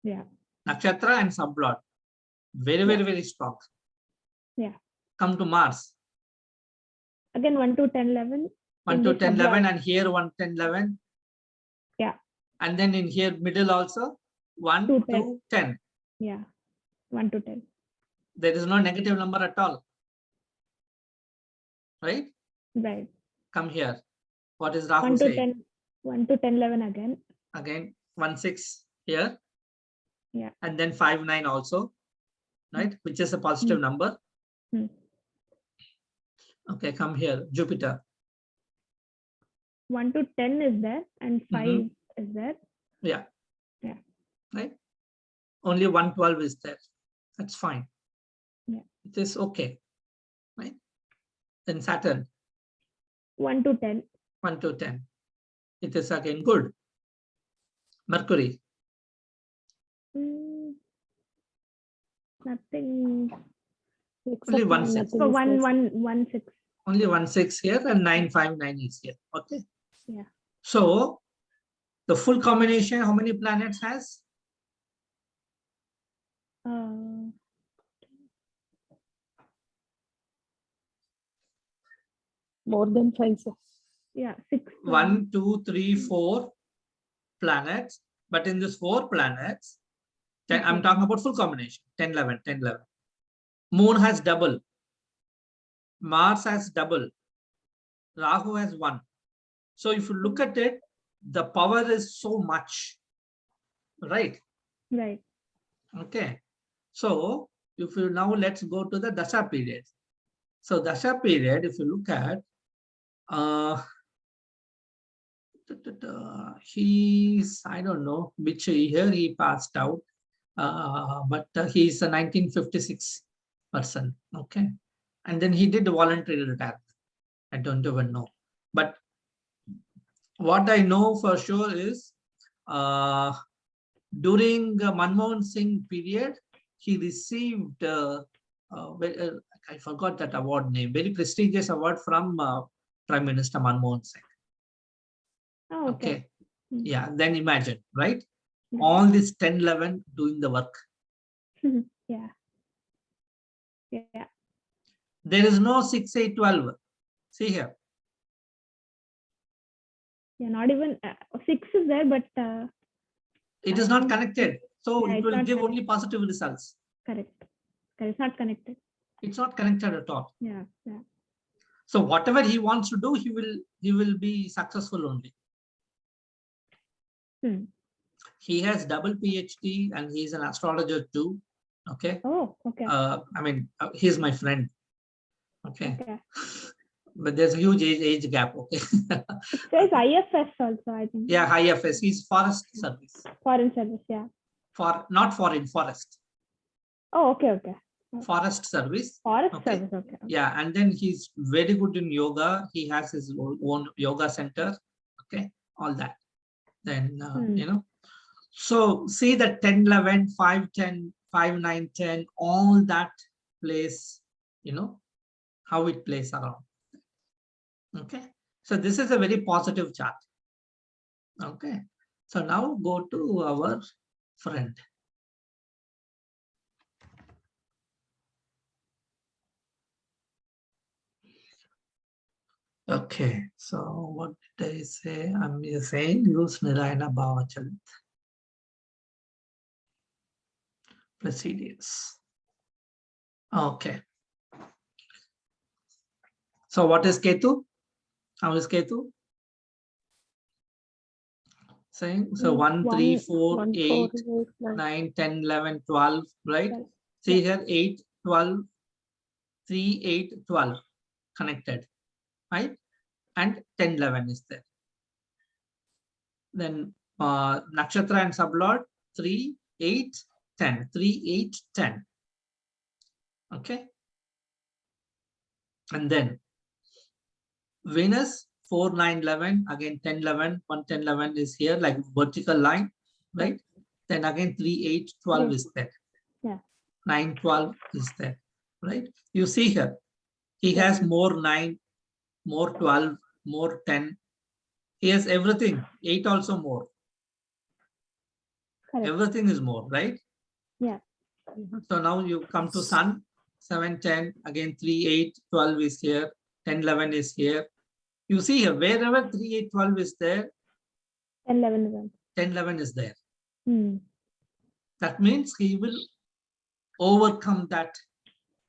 S2: Yeah.
S1: Nakshatra and sublord. Very, very, very strong.
S2: Yeah.
S1: Come to Mars.
S2: Again, 1, 2, 10, 11.
S1: 1, 2, 10, 11, and here 1, 10, 11.
S2: Yeah.
S1: And then in here middle also 1, 2, 10.
S2: Yeah. 1 to 10.
S1: There is no negative number at all. Right?
S2: Right.
S1: Come here. What is Rahul
S2: 1 to
S1: saying?
S2: 10. 1 to 10, 11 again.
S1: Again 1, 6 here.
S2: Yeah.
S1: And then 5, 9 also. Right? Which is a positive number. Okay, come here. Jupiter.
S2: 1 to 10 is there and 5 is there.
S1: Yeah.
S2: Yeah.
S1: Right? Only 112 is there. That's fine.
S2: Yeah.
S1: It is okay. Right? Then Saturn.
S2: 1 to 10.
S1: 1 to 10. It is again good. Mercury.
S2: Nothing.
S1: Only 1, 6.
S2: So 1, 6.
S1: Only 1, 6 here and 9, 5, 9 is here. Okay.
S2: Yeah.
S1: So the full combination, how many planets has?
S3: More than 5, sir.
S2: Yeah, 6.
S1: 1, 2, 3, 4 planets. But in this 4 planets, I'm talking about full combination. 10, 11, 10, 11. Moon has double. Mars has double. Rahu has 1. So if you look at it, the power is so much. Right?
S2: Right.
S1: Okay. So if you now let's go to the Dasha period. So Dasha period, if you look at, he's, I don't know which year he passed out, but he's a 1956 person. Okay. And then he did voluntary retirement. I don't even know. But what I know for sure is during Manmohan Singh period, he received, I forgot that award name, very prestigious award from Prime Minister Manmohan Singh.
S2: Oh, okay.
S1: Yeah, then imagine, right? All this 10, 11 doing the work.
S2: Yeah. Yeah.
S1: There is no 6, 8, 12. See here.
S2: Yeah, not even 6 is there, but
S1: it is not connected. So
S2: yeah,
S1: it will give only positive results.
S2: Correct. It's not connected.
S1: It's not connected at all.
S2: Yeah. Yeah.
S1: So whatever he wants to do, he will be successful only. He has double PhD and he's an astrologer too. Okay.
S2: Oh, okay.
S1: I mean, he's my friend. Okay. But there's a huge age gap. Okay.
S2: It says IFS also, I think.
S1: Yeah, IFS. He's Forest Service.
S2: Foreign Service, yeah.
S1: Not foreign, forest.
S2: Oh, okay.
S1: Forest Service.
S2: Forest Service, okay.
S1: Yeah, and then he's very good in yoga. He has his own yoga center. Okay, all that. Then, you know, so see that 10, 11, 5, 10, 5, 9, 10, all that plays, you know, how it plays around. Okay, so this is a very positive chart. Okay, so now go to our friend. Okay, so what did I say? I'm saying use Nirayana Bhava Chalit. Procedures. Okay. So what is Ketu? How is Ketu? Saying so 1, 3, 4, 8, 9, 10, 11, 12, right? See here 8, 12, 3, 8, 12 connected. right? And 10-11 is there. Then Nakshatra and Sublord 3, 8, 10. 3, 8, 10. Okay. And then Venus 4, 9, 11. Again 10, 11. 1, 10, 11 is here like vertical line, right? Then again 3, 8, 12 is there.
S2: Yeah.
S1: 9, 12 is there, right? You see here, he has more 9, more 12, more 10. He has everything. 8 also more.
S2: Correct.
S1: Everything is more, right?
S2: Yeah.
S1: So now you come to Sun, 7, 10, again 3, 8, 12 is here, 10, 11 is here. You see here, wherever 3, 8, 12 is there,
S2: 10, 11 is on.
S1: 10, 11 is there.
S2: Hmm.
S1: That means he will overcome that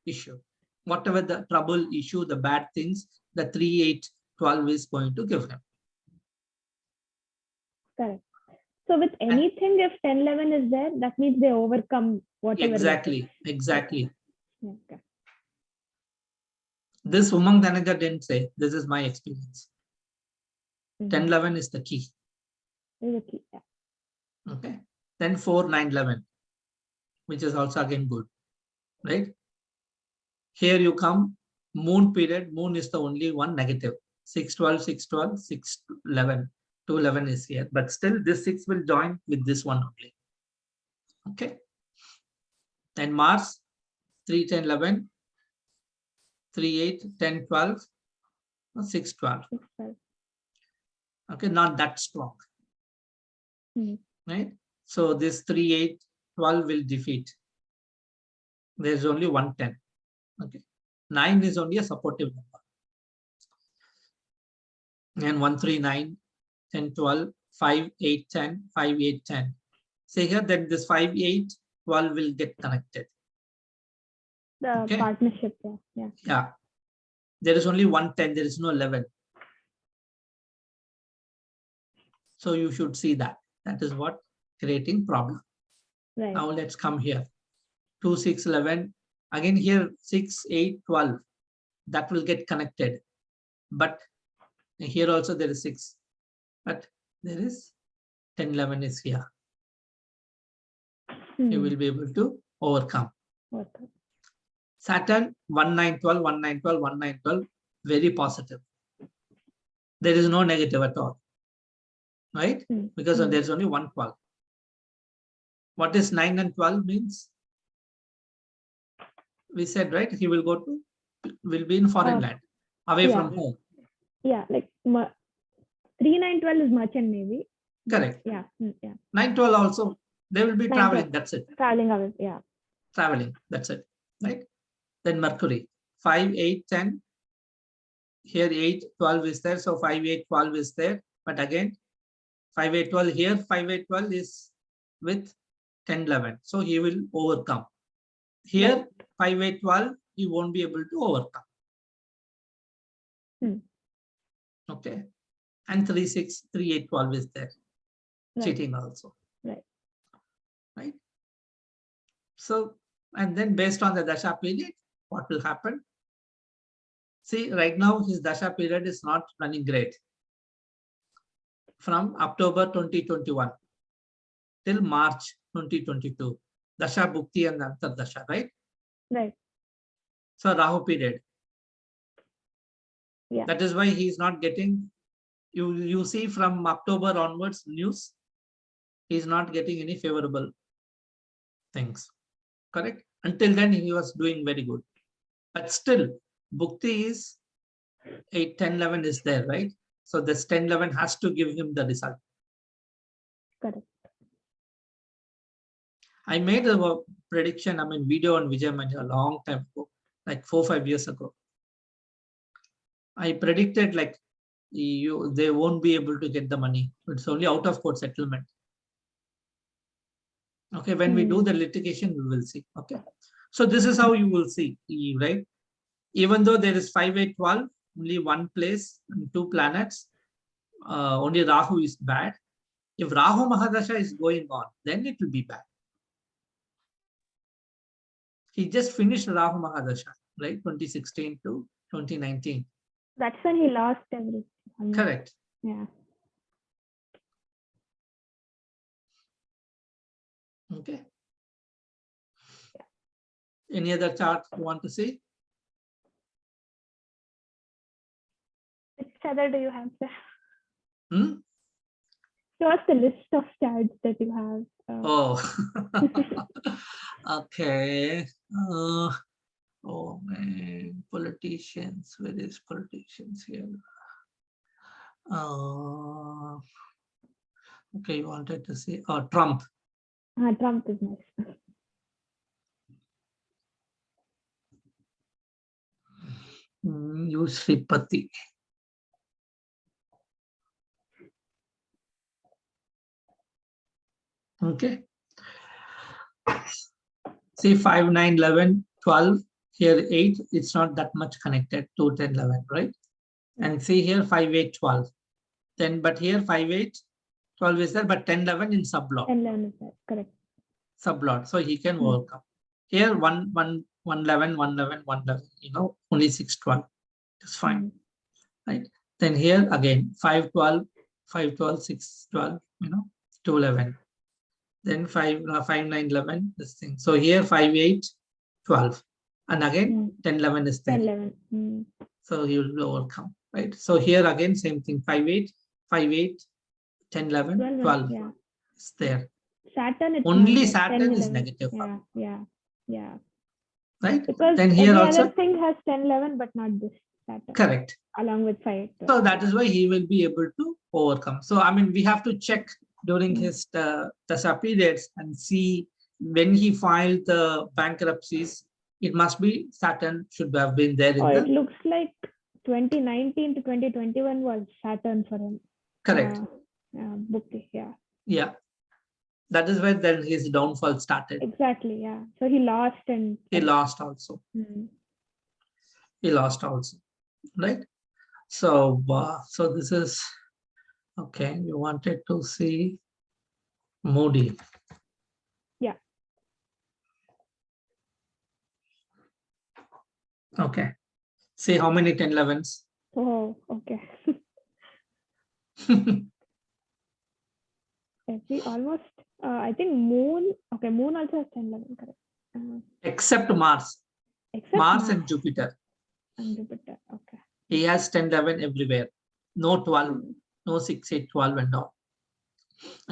S1: issue. Whatever the trouble issue, the bad things, the 3, 8, 12 is going to give him.
S2: Correct. So with anything, if 10, 11 is there, that means they overcome whatever.
S1: Exactly. Exactly.
S2: Yeah, okay.
S1: This Umang Danaga didn't say, this is my experience. 10, 11 is the key.
S2: Is the key. Yeah.
S1: Okay. Then 4, 9, 11, which is also again good, right? Here you come, moon period, moon is the only one negative. 6, 12, 6, 12, 6, 11, 2, 11 is here. But still this 6 will join with this one only. Okay. Then Mars, 3, 10, 11, 3, 8, 10, 12, 6, 12. Okay, not that strong. Right? So this 3, 8, 12 will defeat. There's only 1, 10. Okay. 9 is only a supportive number. And 1, 3, 9, 10, 12, 5, 8, 10, 5, 8, 10. Say here that this 5, 8, 12 will get connected.
S2: The partnership. Yeah.
S1: Yeah. There is only 1, 10. There is no 11. So you should see that. That is what creating problem.
S2: Right.
S1: Now let's come here. 2, 6, 11. Again here 6, 8, 12. That will get connected. But here also there is 6. But there is 10, 11 is here. You will be able to overcome.
S2: Okay.
S1: Saturn 1, 9, 12, 1, 9, 12, 1, 9, 12. Very positive. There is no negative at all. Right? Because there's only 1, 12. What is 9 and 12 means? We said, right? He will be in foreign land, away from home.
S2: Yeah, like 3, 9, 12 is merchant navy.
S1: Correct.
S2: Yeah.
S1: 9, 12 also, they will be traveling. That's it.
S2: Traveling away. Yeah.
S1: Traveling. That's it. Right? Then Mercury 5, 8, 10. Here 8, 12 is there. So 5, 8, 12 is there. But again, 5, 8, 12 here, 5, 8, 12 is with 10, 11. So he will overcome. Here, 5, 8, 12, he won't be able to overcome. Okay. And 3, 6, 3, 8, 12 is there. Cheating also. Right. So, and then based on the Dasha period, what will happen? See, right now his Dasha period is not running great. From October 2021 till March 2022. Dasha, Bhukti and Antar Dasha, right?
S2: Right.
S1: So Rahu period.
S2: Yeah.
S1: That is why he is not getting, you see from October onwards news, he is not getting any favorable things. Correct? Until then he was doing very good. But still, Bhukti is 8, 10, 11 is there, right? So this 10, 11 has to give him the result.
S2: Correct.
S1: I made a prediction, video on Vijay Manya a long time ago, like 4 or 5 years ago. I predicted like they won't be able to get the money. It's only out of court settlement. Okay, when we do the litigation, we will see. Okay, so this is how you will see, right? Even though there is 5, 8, 12, only one place, 2 planets, only Rahu is bad. If Rahu Mahadasha is going on, then it will be bad. He just finished Rahu Mahadasha, right? 2016 to 2019.
S2: That's when he lost everything.
S1: Correct.
S2: Yeah.
S1: Okay. Any other chart you want to see?
S2: Which other do you have, sir?
S1: Show
S2: us the list of charts that you have.
S1: Oh, okay. Oh man, politicians. Where is politicians here? Okay, you wanted to see Trump.
S2: Trump is nice.
S1: Use Sripati. Okay. See 5, 9, 11, 12, here 8, it's not that much connected to 10, 11, right? And see here 5, 8, 12. Then, but here 5, 8, 12 is there, but 10, 11 in sublot.
S2: 10, 11 is there, correct.
S1: Sublot, so he can overcome. Here 1, 1, 1, 11, 1, 11, 1, 11, you know, only 6, 12. It's fine, right? Then here again 5, 12, 5, 12, 6, 12, you know, 2, 11. Then 5, 5, 9, 11, this thing. So here 5, 8, 12. And again 10, 11 is there.
S2: 10, 11.
S1: So he will overcome, right? So here again, same thing, 5, 8, 5, 8, 10, 11, 12
S2: yeah.
S1: is there.
S2: Saturn,
S1: only Saturn
S2: 10,
S1: is negative.
S2: Yeah.
S1: Right?
S2: Because
S1: then here
S2: every
S1: also,
S2: other thing has 10, 11, but not this Saturn.
S1: Correct.
S2: Along with 5.
S1: So that is why he will be able to overcome. So, I mean, we have to check during his Dasa periods and see when he filed the bankruptcies, it must be Saturn should have been there.
S2: It looks like 2019 to 2021 was Saturn for him.
S1: Correct.
S2: Yeah.
S1: Yeah. That is where then his downfall started.
S2: Exactly. Yeah. So he lost and
S1: he lost also. He lost also. Right. So, so this is okay. You wanted to see Moody.
S2: Yeah.
S1: Okay. See how many 10, 11s?
S2: Oh, okay. See, almost, I think Moon, okay, Moon also has 10, 11, correct.
S1: Except Mars. Mars and Jupiter.
S2: And Jupiter, okay.
S1: He has 10, 11 everywhere. No 12, no 6, 8, 12 and all.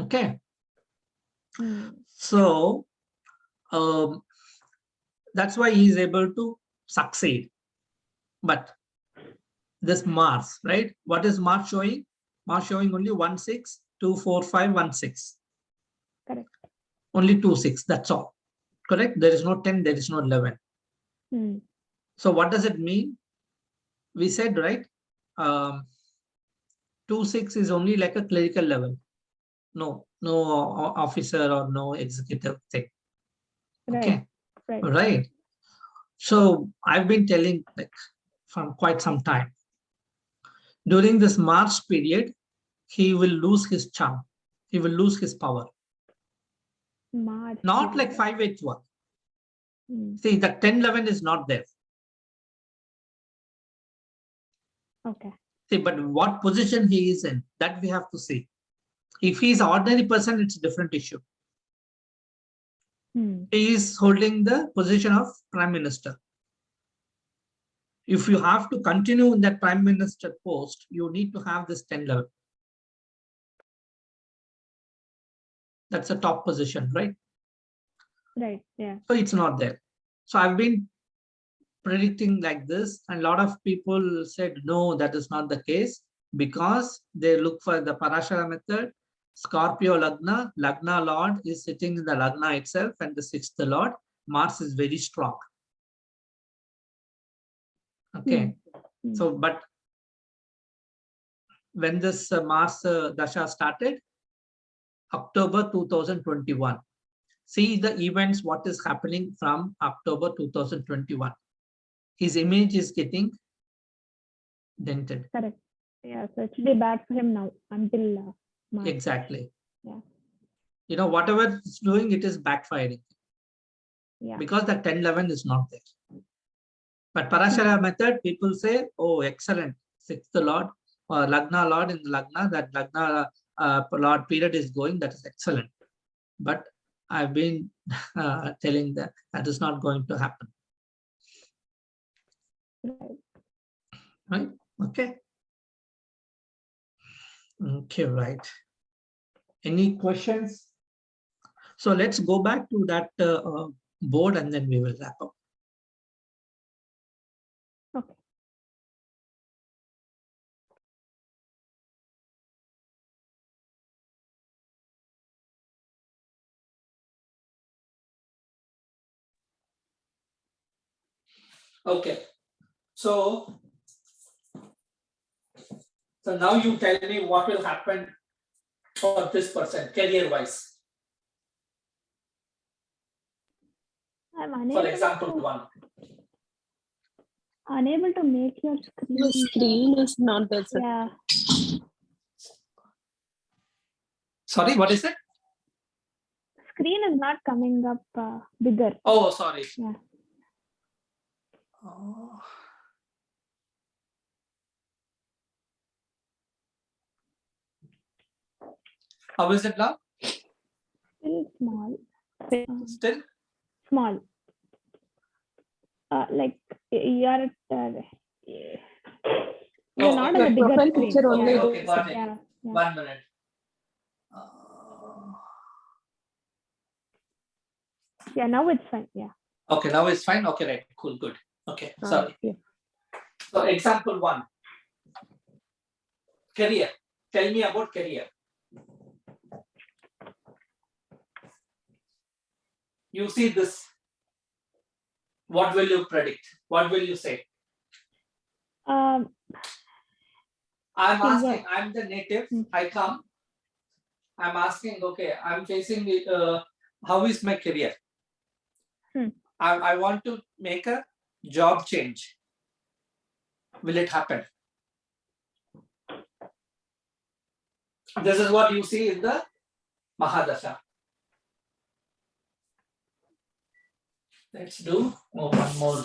S1: Okay. So, that's why he is able to succeed. But this Mars, right? What is Mars showing? Mars showing only 1, 6, 2, 4, 5, 1, 6.
S2: Correct.
S1: Only 2, 6. That's all. Correct? There is no 10, there is no 11. So what does it mean? We said, right? 2, 6 is only like a clerical level. No officer or no executive thing. Okay. Right. So I've been telling like from quite some time. During this March period, he will lose his charm. He will lose his power.
S2: March.
S1: Not like 5, 8, 12. See, the 10, 11 is not there.
S2: Okay.
S1: See, but what position he is in, that we have to see. If he is an ordinary person, it's a different issue. He is holding the position of Prime Minister. If you have to continue in that Prime Minister post, you need to have this 10 level. That's a top position, right?
S2: Right, yeah.
S1: So it's not there. So I've been predicting like this, and a lot of people said, no, that is not the case, because they look for the Parashara method. Scorpio Lagna, Lagna Lord is sitting in the Lagna itself, and the 6th Lord, Mars is very strong. Okay. So, but when this Mars Dasha started, October 2021. See the events, what is happening from October 2021. His image is getting dented.
S2: Correct. Yeah, so it's really bad for him now until March.
S1: Exactly.
S2: Yeah.
S1: You know, whatever it's doing, it is backfiring.
S2: Yeah.
S1: Because the 10, 11 is not there. But Parashara method, people say, oh, excellent. sixth lord or Lagna lord in the Lagna, that Lagna lord period is going, that is excellent. But I've been telling that is not going to happen. Right? Okay. Okay, right. Any questions? So let's go back to that board and then we will wrap up.
S2: Okay.
S1: Okay. So now you tell me what will happen for this person career-wise. For example, one.
S2: Unable to make your screen.
S3: The screen is not there, sir.
S2: Yeah.
S1: Sorry, what is it?
S2: Screen is not coming up bigger.
S1: Oh, sorry.
S2: Yeah.
S1: Oh. How is it now?
S2: Still small.
S1: Still?
S2: Small. Like you're not on the bigger
S3: profile
S2: screen.
S3: picture only.
S1: Okay, got it.
S2: Yeah.
S1: 1 minute.
S2: Yeah, now it's fine. Yeah.
S1: Okay, now it's fine. Okay, right. Cool, good. Okay, sorry.
S3: Yeah.
S1: So example 1. Career. Tell me about career. You see this. What will you predict? What will you say? I'm asking, I'm the native, I come. I'm asking, okay, I'm facing how is my career? I want to make a job change. Will it happen? This is what you see in the Mahadasha. Let's do one more.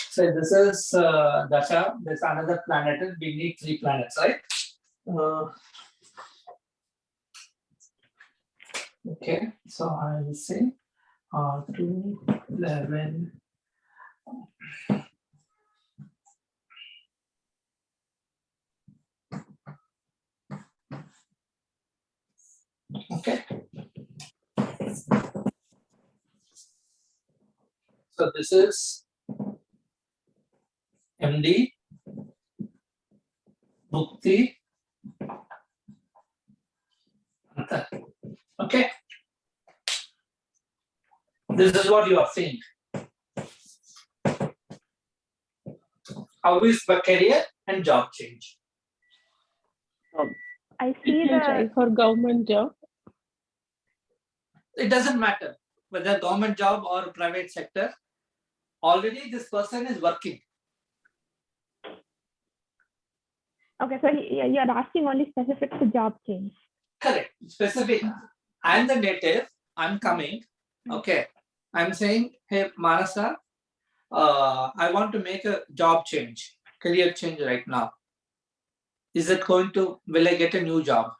S1: So this is Dasha, there's another planet, we need 3 planets, right? Okay, so I will say 2, 11. Okay. So this is MD, Mukti, Anta. Okay. This is what you are seeing. How is the career and job change?
S2: I see
S3: You can try for government job.
S1: It doesn't matter whether government job or private sector. Already this person is working.
S2: Okay, so you're asking only specific to job change.
S1: Correct. Specific. I'm the native. I'm coming. Okay. I'm saying, hey, Manasa, I want to make a job change, career change right now. Is it going to, will I get a new job?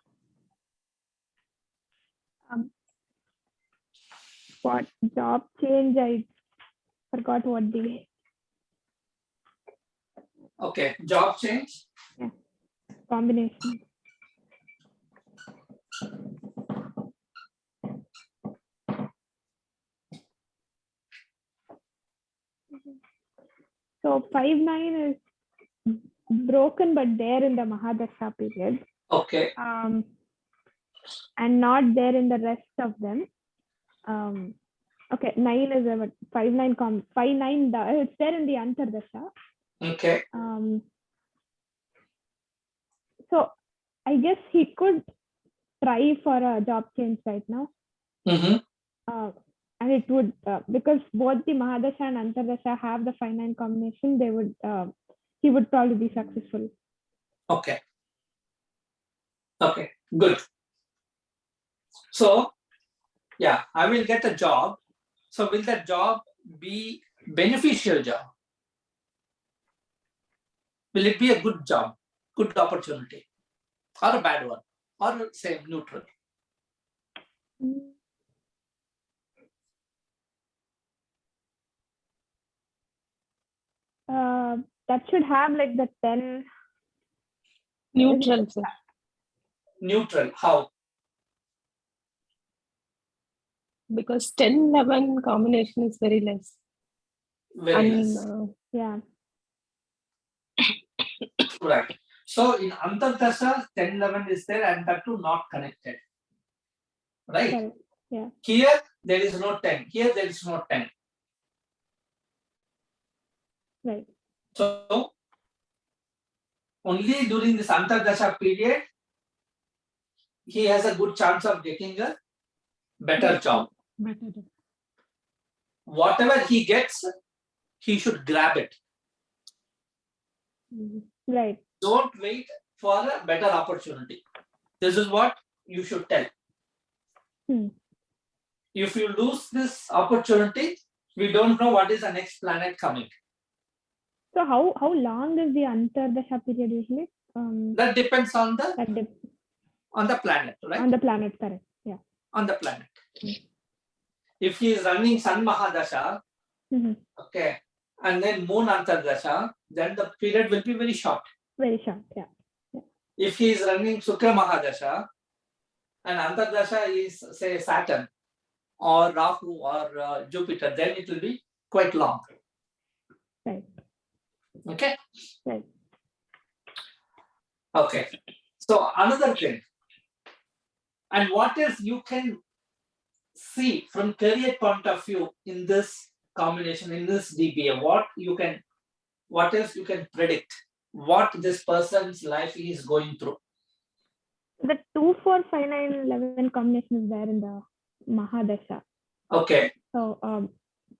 S2: What job change? I forgot what the.
S1: Okay, job change.
S2: Yeah. Combination. So 5-9 is broken, but there in the Mahadasha period.
S1: Okay.
S2: And not there in the rest of them. Okay, 9 is a 5-9 5-9. It's there in the Antardasha.
S1: Okay.
S2: So I guess he could try for a job change right now. And it would because both the Mahadasha and Antardasha have the 5-9 combination. They would he would probably be successful.
S1: Okay. Okay. Good. So yeah, I will get a job. So will that job be beneficial job? Will it be a good job, good opportunity, or a bad one, or say neutral?
S2: That should have like the 10.
S3: Neutral, sir.
S1: Neutral. How?
S3: Because 10-11 combination is very less.
S1: Very less.
S2: Yeah.
S1: Right. So in Antardasha, 10-11 is there and that too not connected. Right?
S2: Correct. Yeah.
S1: Here there is no 10. Here there is no 10.
S2: Right.
S1: So only during this Antardasha period, he has a good chance of getting a better job.
S3: Better.
S1: Whatever he gets, he should grab it.
S2: Right.
S1: Don't wait for a better opportunity. This is what you should tell. If you lose this opportunity, we don't know what is the next planet coming.
S2: So how long is the Antardasha period usually?
S1: That depends on the planet, right?
S2: On the planet, correct. Yeah.
S1: On the planet. If he is running Sun Mahadasha, okay, and then Moon Antardasha, then the period will be very short.
S2: Very short, yeah.
S1: If he is running Shukra Mahadasha, and Antardasha is say Saturn or Rahu or Jupiter, then it will be quite long.
S2: Right.
S1: Okay.
S2: Right.
S1: Okay. So another thing, and what else you can see from career point of view in this combination, in this DBA, what else you can predict what this person's life is going through?
S2: The 2, 4, 5, 9, 11 combination is there in the Mahadasha.
S1: Okay.
S2: So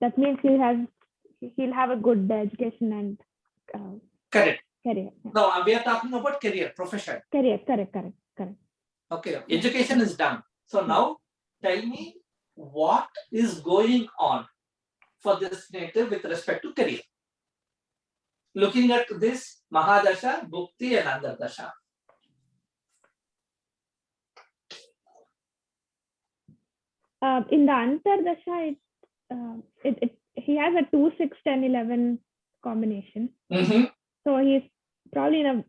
S2: that means he'll have a good education and
S1: correct.
S2: Career. Yeah.
S1: No, we are talking about career, profession.
S2: Career, correct.
S1: Okay, education is done. So now tell me what is going on for this native with respect to career. Looking at this Mahadasha, Bhukti and Antardasha.
S2: In the Antardasha, he has a 2, 6, 10, 11 combination. So he's probably in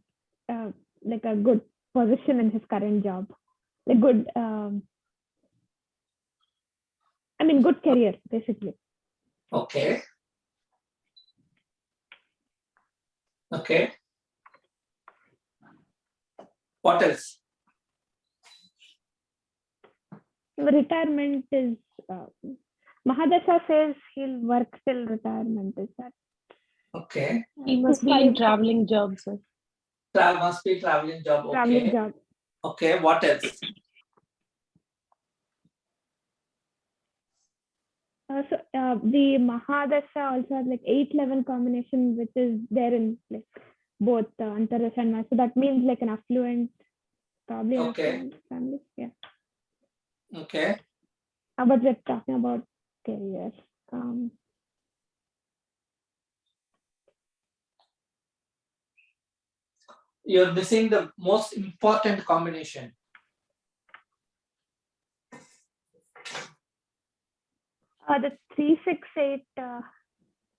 S2: a like a good position in his current job, like good. Good career basically.
S1: Okay. Okay. What else?
S2: Retirement is Mahadasha says he'll work till retirement. Is that?
S1: Okay.
S3: He must be in traveling job, sir.
S1: Must be traveling job. Okay.
S2: Traveling job.
S1: Okay. What else?
S2: So the Mahadasha also has like 8-11 combination, which is there in like both Antardasha and Mahadasha. So that means like an affluent, probably an affluent family. Yeah.
S1: Okay.
S2: But we're talking about career.
S1: You're missing the most important combination.
S2: The 3, 6, 8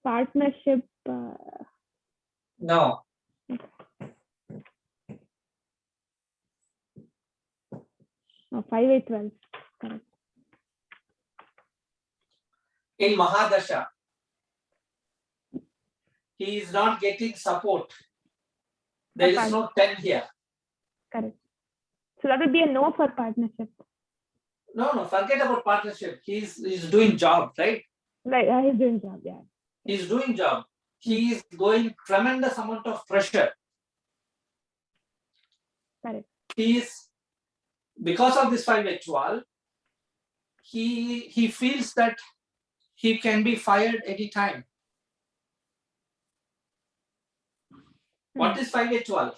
S2: partnership.
S1: No.
S2: 5, 8, 12. Correct.
S1: In Mahadasha, he is not getting support. There is no 10 here.
S2: Correct. So that would be a no for partnership.
S1: No, forget about partnership. He's doing job, right?
S2: Right, he's doing job, yeah.
S1: He's doing job. He is going tremendous amount of pressure.
S2: Correct.
S1: He is, because of this 5H12, he feels that he can be fired anytime. What is 5H12?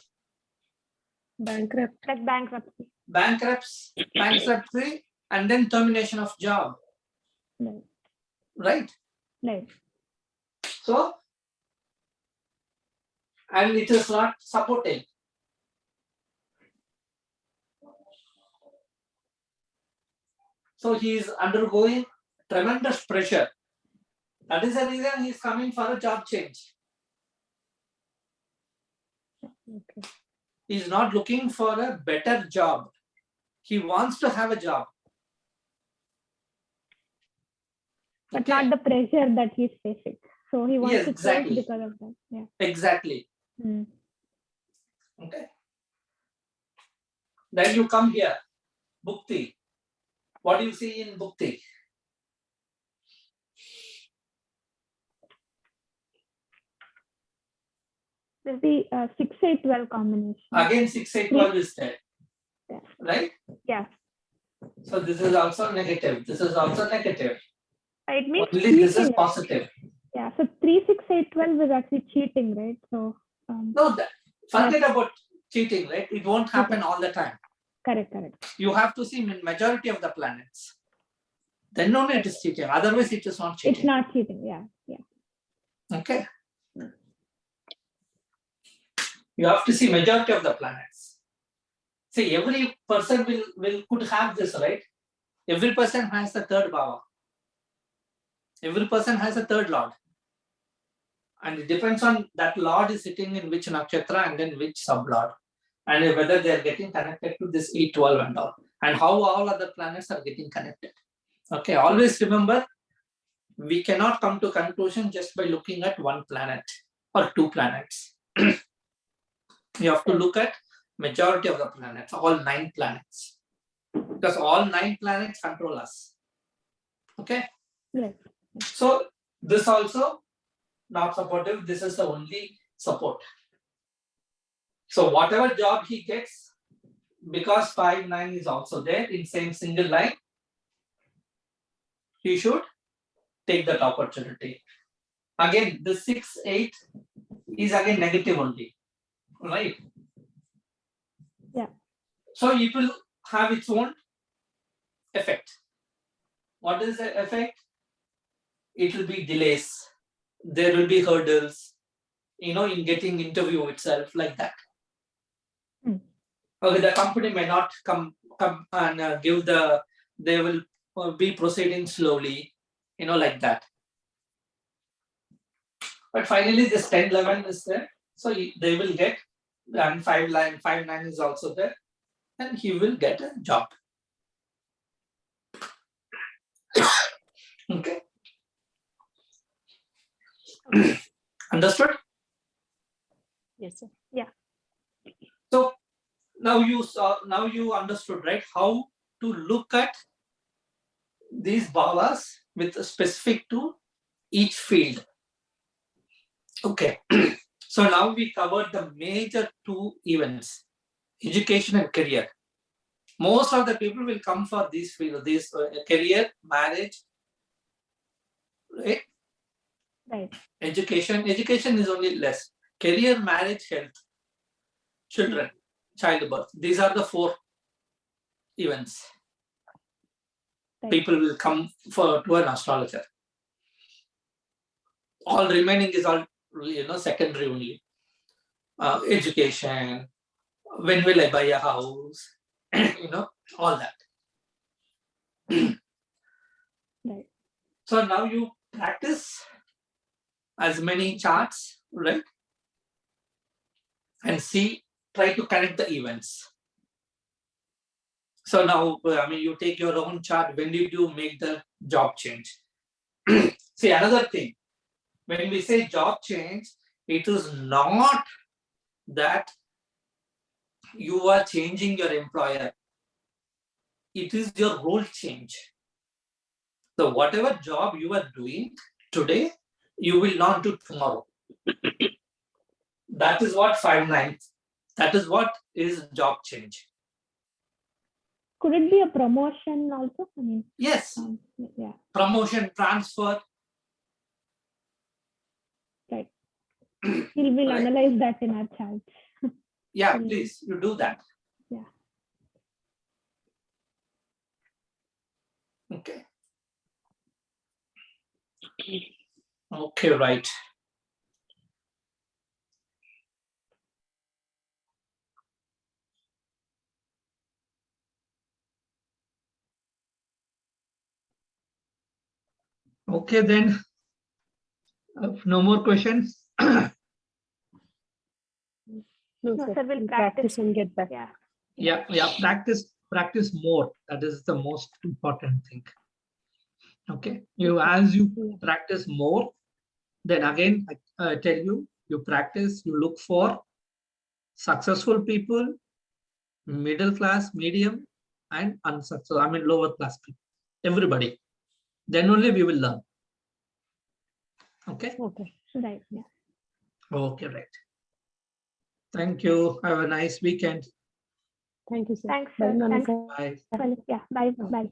S3: Bankrupt.
S2: Like bankruptcy.
S1: Bankruptcy and then termination of job.
S2: Right.
S1: Right? So, and it is not supporting. So he is undergoing tremendous pressure. That is the reason he is coming for a job change.
S2: Okay.
S1: He is not looking for a better job. He wants to have a job.
S2: But not the pressure that he's facing. So he wants to change because of that. Yeah.
S1: Exactly. Okay. Then you come here, Bhukti. What do you see in Bhukti?
S2: There's the 6-8-12 combination.
S1: Again, 6-8-12 is there.
S2: Yeah.
S1: Right?
S2: Yeah.
S1: So this is also negative. This is also negative.
S2: It means
S1: only
S2: cheating,
S1: this is positive.
S2: Yeah. So 3-6-8-12 is actually cheating, right? So
S1: no, forget about cheating, right? It won't happen all the time.
S2: Correct.
S1: You have to see majority of the planets. Then only it is cheating. Otherwise, it is not cheating.
S2: It's not cheating. Yeah.
S1: Okay. You have to see majority of the planets. See, every person could have this, right? Every person has the third bhava. Every person has a third lord. And it depends on that lord is sitting in which nakshatra and then which sublord. And whether they are getting connected to this 8-12 and all. And how all other planets are getting connected. Okay, always remember, we cannot come to conclusion just by looking at one planet or two planets. You have to look at majority of the planets, all 9 planets. Because all 9 planets control us. Okay?
S2: Yes.
S1: So this also not supportive. This is the only support. So whatever job he gets, because 5-9 is also there in same single line, he should take that opportunity. Again, the 6-8 is again negative only, right?
S2: Yeah.
S1: So it will have its own effect. What is the effect? It will be delays. There will be hurdles, in getting interview itself, like that. Okay, the company may not come and they will be proceeding slowly, like that. But finally, this 10-11 is there, so they will get, and 5-9 is also there, and he will get a job. Okay. Understood?
S3: Yes, sir.
S2: Yeah.
S1: So now you understood, right? How to look at these bhavas with specific to each field. Okay. So now we covered the major 2 events, education and career. Most of the people will come for these fields, career, marriage, right?
S2: Right.
S1: Education is only less. Career, marriage, health, children, childbirth. These are the 4 events.
S2: Right.
S1: People will come to an astrologer. All remaining is all secondary only. Education, when will I buy a house, all that.
S2: Right.
S1: So now you practice as many charts, right? And try to connect the events. So now, you take your own chart. When did you make the job change? See, another thing, when we say job change, it is not that you are changing your employer. It is your role change. So whatever job you are doing today, you will not do tomorrow. That is what 5-9. That is what is job change.
S2: Could it be a promotion also?
S1: Yes.
S2: Yeah.
S1: Promotion, transfer.
S2: Right. We'll
S1: Right.
S2: analyze that in our charts.
S1: Yeah, please, you do that.
S2: Yeah.
S1: Okay. Okay, right. Okay, then. No more questions.
S3: No,
S2: No,
S3: sir.
S2: sir, we'll
S3: We'll
S2: practice.
S3: and get back.
S2: Yeah.
S1: Yeah. Practice more. That is the most important thing. Okay. As you practice more, then again, I tell you, you practice, you look for successful people, middle class, medium, and unsuccessful. I mean, lower class people. Everybody. Then only we will learn. Okay.
S3: Okay.
S2: Right. Yeah.
S1: Okay. Right. Thank you. Have a nice weekend.
S3: Thank you, sir.
S2: Thanks,
S3: Bye,
S2: sir.
S3: Nana,
S2: Thanks.
S3: sir.
S1: Bye.
S2: Yeah. Bye. Bye.